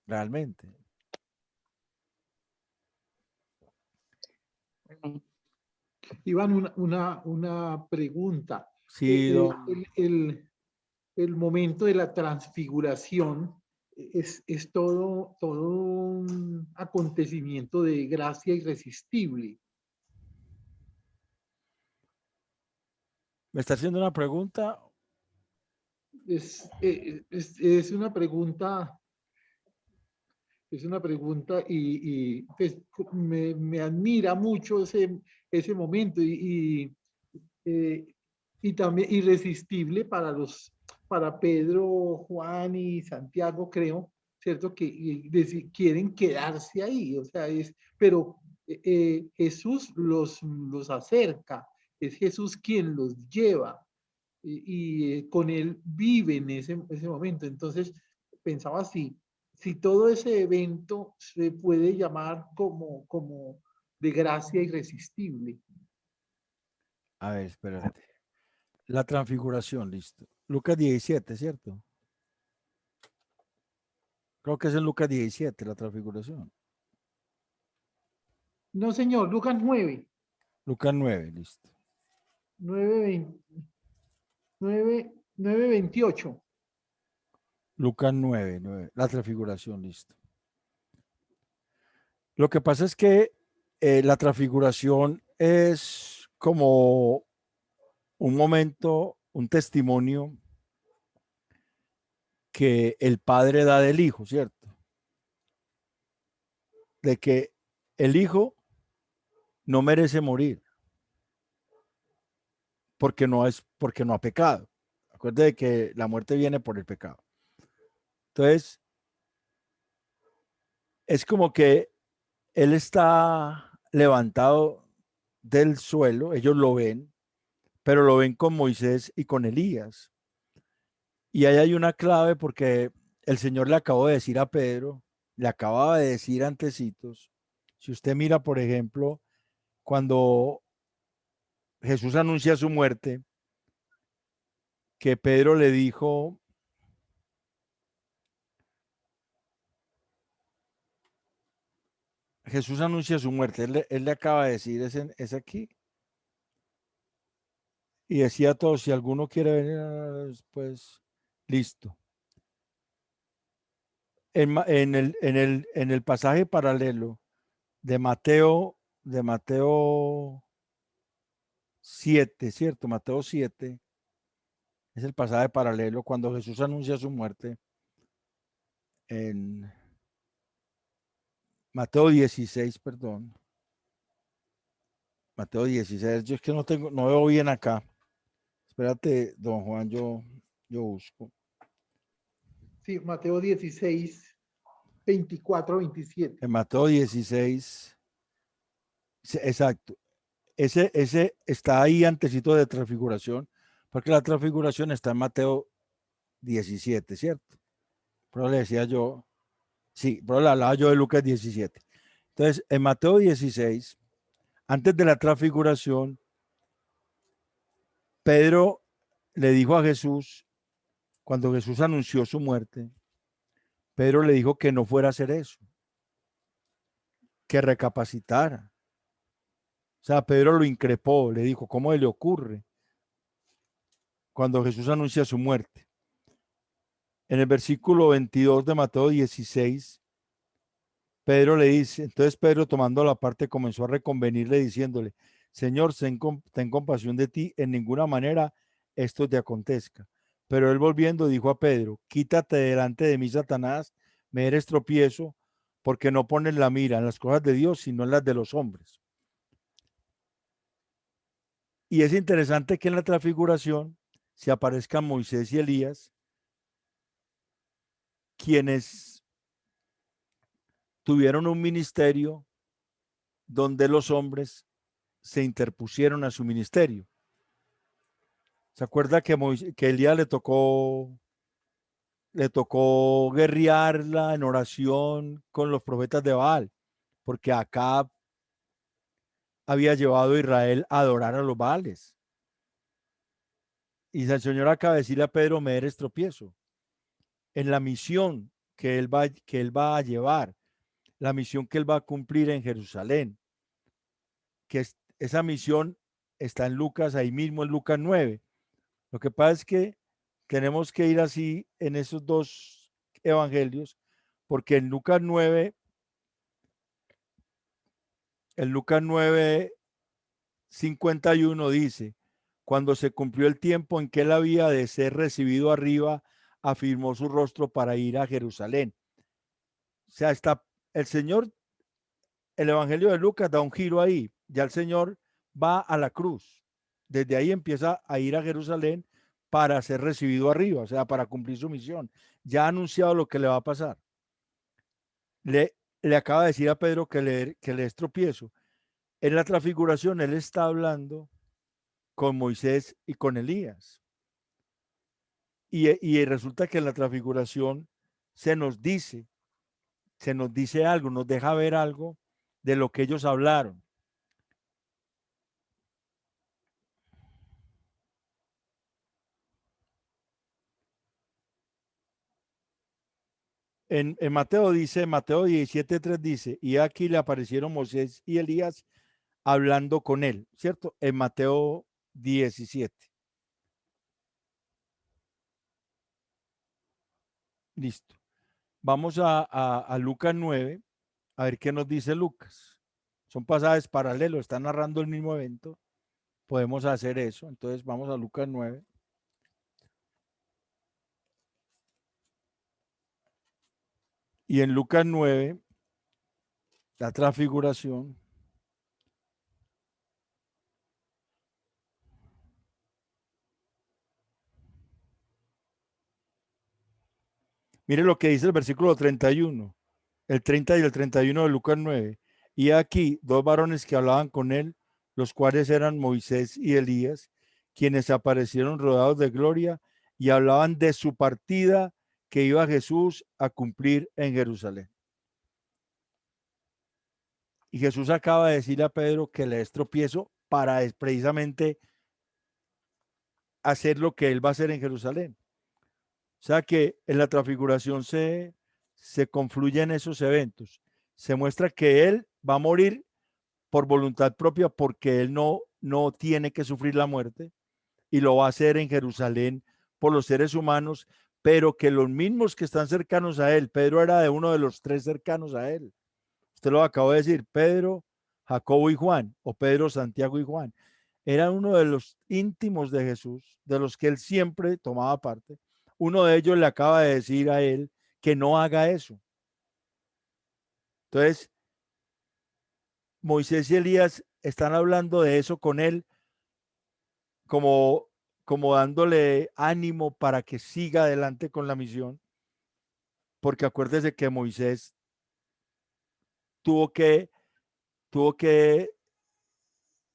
Realmente. Iván, una pregunta. Sí, El momento de la transfiguración es todo un acontecimiento de gracia irresistible. ¿me está haciendo una pregunta? Es una pregunta, pues, me admira mucho ese momento y también irresistible para Pedro, Juan y Santiago, creo, ¿cierto? Que quieren quedarse ahí, o sea, pero Jesús los acerca, es Jesús quien los lleva con él viven ese momento. Entonces, pensaba si todo ese evento se puede llamar como de gracia irresistible. A ver, espérate. La transfiguración, listo. Lucas 17, ¿cierto? Creo que es en Lucas 17, la transfiguración. No, señor, Lucas 9, Lucas 9, listo. 28. Lucas 9, 9, la transfiguración, listo. Lo que pasa es que la transfiguración es como un momento, un testimonio que el padre da del hijo, ¿cierto? De que el hijo no merece morir porque no ha pecado. Acuérdate de que la muerte viene por el pecado. Entonces, es como que él está levantado del suelo, ellos lo ven, pero lo ven con Moisés y con Elías. Y ahí hay una clave porque el Señor le acabó de decir a Pedro, le acababa de decir antecitos, si usted mira, por ejemplo, cuando Jesús anuncia su muerte, que Pedro le dijo, Jesús anuncia su muerte, él le acaba de decir, es aquí. Y decía a todos, si alguno quiere venir, pues listo. En el pasaje paralelo de Mateo 7, ¿cierto? Mateo 7 es el pasaje paralelo cuando Jesús anuncia su muerte en Mateo 16, perdón. Mateo 16, yo es que no veo bien acá. Espérate, don Juan, yo busco. Sí, Mateo 16, 24, 27. En Mateo 16, exacto. Ese está ahí antecito de transfiguración, porque la transfiguración está en Mateo 17, ¿cierto? Pero le decía yo, sí, pero le hablaba yo de Lucas 17. Entonces, en Mateo 16, antes de la transfiguración, Pedro le dijo a Jesús, cuando Jesús anunció su muerte, Pedro le dijo que no fuera a hacer eso, que recapacitara. O sea, Pedro lo increpó, le dijo, ¿cómo le ocurre? Cuando Jesús anuncia su muerte. En el versículo 22 de Mateo 16, Pedro le dice, entonces Pedro tomando la parte comenzó a reconvenirle diciéndole, Señor, ten compasión de ti, en ninguna manera esto te acontezca. Pero él volviendo dijo a Pedro, quítate delante de mí, Satanás, me eres tropiezo, porque no pones la mira en las cosas de Dios, sino en las de los hombres. Y es interesante que en la transfiguración se aparezcan Moisés y Elías, quienes tuvieron un ministerio donde los hombres se interpusieron a su ministerio. ¿Se acuerda que Elías le tocó le tocó guerrearla en oración con los profetas de Baal, porque Acab había llevado a Israel a adorar a los Baales. Y el Señor acaba de decirle a Pedro, me eres tropiezo en la misión que él va a llevar, la misión que él va a cumplir en Jerusalén, que esa misión está en Lucas, ahí mismo en Lucas 9. Lo que pasa es que tenemos que ir así en esos dos evangelios, porque en Lucas 9, en Lucas 9, 51 dice, cuando se cumplió el tiempo en que él había de ser recibido arriba, afirmó su rostro para ir a Jerusalén. O sea, está el Señor, el evangelio de Lucas da un giro ahí, ya el Señor va a la cruz, desde ahí empieza a ir a Jerusalén para ser recibido arriba, o sea, para cumplir su misión. Ya ha anunciado lo que le va a pasar. Le acaba de decir a Pedro que le es tropiezo. En la transfiguración él está hablando con Moisés y con Elías. Y resulta que en la transfiguración se nos dice algo, nos deja ver algo de lo que ellos hablaron. En Mateo 17:3 dice, y aquí le aparecieron Moisés y Elías hablando con él, ¿cierto? En Mateo 17. Listo. Vamos a Lucas 9, a ver qué nos dice Lucas. Son pasajes paralelos, está narrando el mismo evento. Podemos hacer eso. Entonces vamos a Lucas 9. Y en Lucas 9, la transfiguración. Mire lo que dice el versículo 31, el 30 y el 31 de Lucas 9. Y aquí dos varones que hablaban con él, los cuales eran Moisés y Elías, quienes aparecieron rodeados de gloria y hablaban de su partida que iba Jesús a cumplir en Jerusalén. Y Jesús acaba de decirle a Pedro que le es tropiezo para precisamente hacer lo que él va a hacer en Jerusalén. O sea que en la transfiguración se confluyen esos eventos. Se muestra que él va a morir por voluntad propia porque él no tiene que sufrir la muerte y lo va a hacer en Jerusalén por los seres humanos, pero que los mismos que están cercanos a él, Pedro era de uno de los tres cercanos a él. Usted lo acabó de decir, Pedro, Jacobo y Juan, o Pedro, Santiago y Juan. Era uno de los íntimos de Jesús, de los que él siempre tomaba parte. Uno de ellos le acaba de decir a él que no haga eso. Entonces, Moisés y Elías están hablando de eso con él como dándole ánimo para que siga adelante con la misión. Porque acuérdese que Moisés tuvo que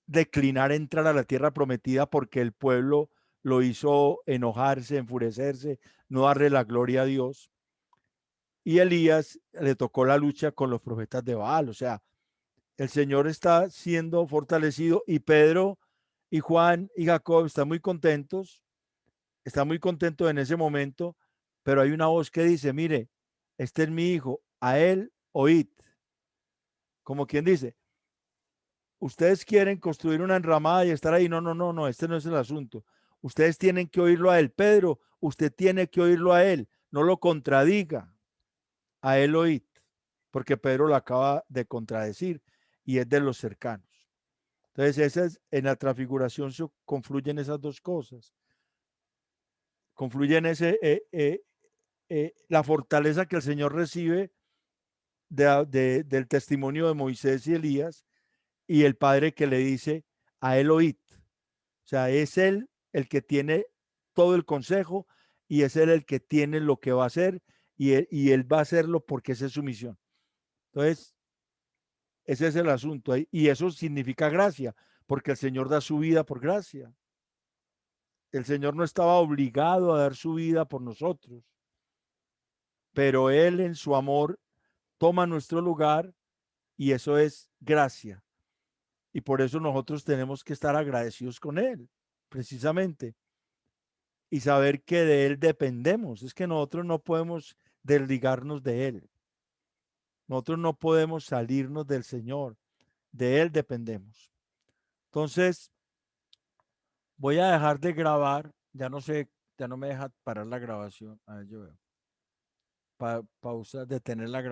declinar entrar a la tierra prometida porque el pueblo lo hizo enojarse, enfurecerse, no darle la gloria a Dios. Y Elías le tocó la lucha con los profetas de Baal. O sea, el Señor está siendo fortalecido y Pedro y Juan y Jacob están muy contentos en ese momento, pero hay una voz que dice, mire, este es mi hijo, a él oíd. Como quien dice, ustedes quieren construir una enramada y estar ahí. No, este no es el asunto. Ustedes tienen que oírlo a él. Pedro, usted tiene que oírlo a él. No lo contradiga. A él oíd. Porque Pedro lo acaba de contradecir y es de los cercanos. Entonces, en la transfiguración se confluyen esas dos cosas. Confluyen la fortaleza que el Señor recibe del testimonio de Moisés y Elías y el Padre que le dice a él oíd. O sea, es él el que tiene todo el consejo y es él el que tiene lo que va a hacer y él va a hacerlo porque esa es su misión. Entonces, ese es el asunto. Y eso significa gracia, porque el Señor da su vida por gracia. El Señor no estaba obligado a dar su vida por nosotros. pero Él en su amor toma nuestro lugar y eso es gracia. Y por eso nosotros tenemos que estar agradecidos con Él, precisamente, y saber que de Él dependemos. Es que nosotros no podemos desligarnos de Él. Nosotros no podemos salirnos del Señor. De Él dependemos. Entonces, voy a dejar de grabar. Ya no sé, ya no me deja parar la grabación. A ver, yo veo. Pausa, detener la grabación.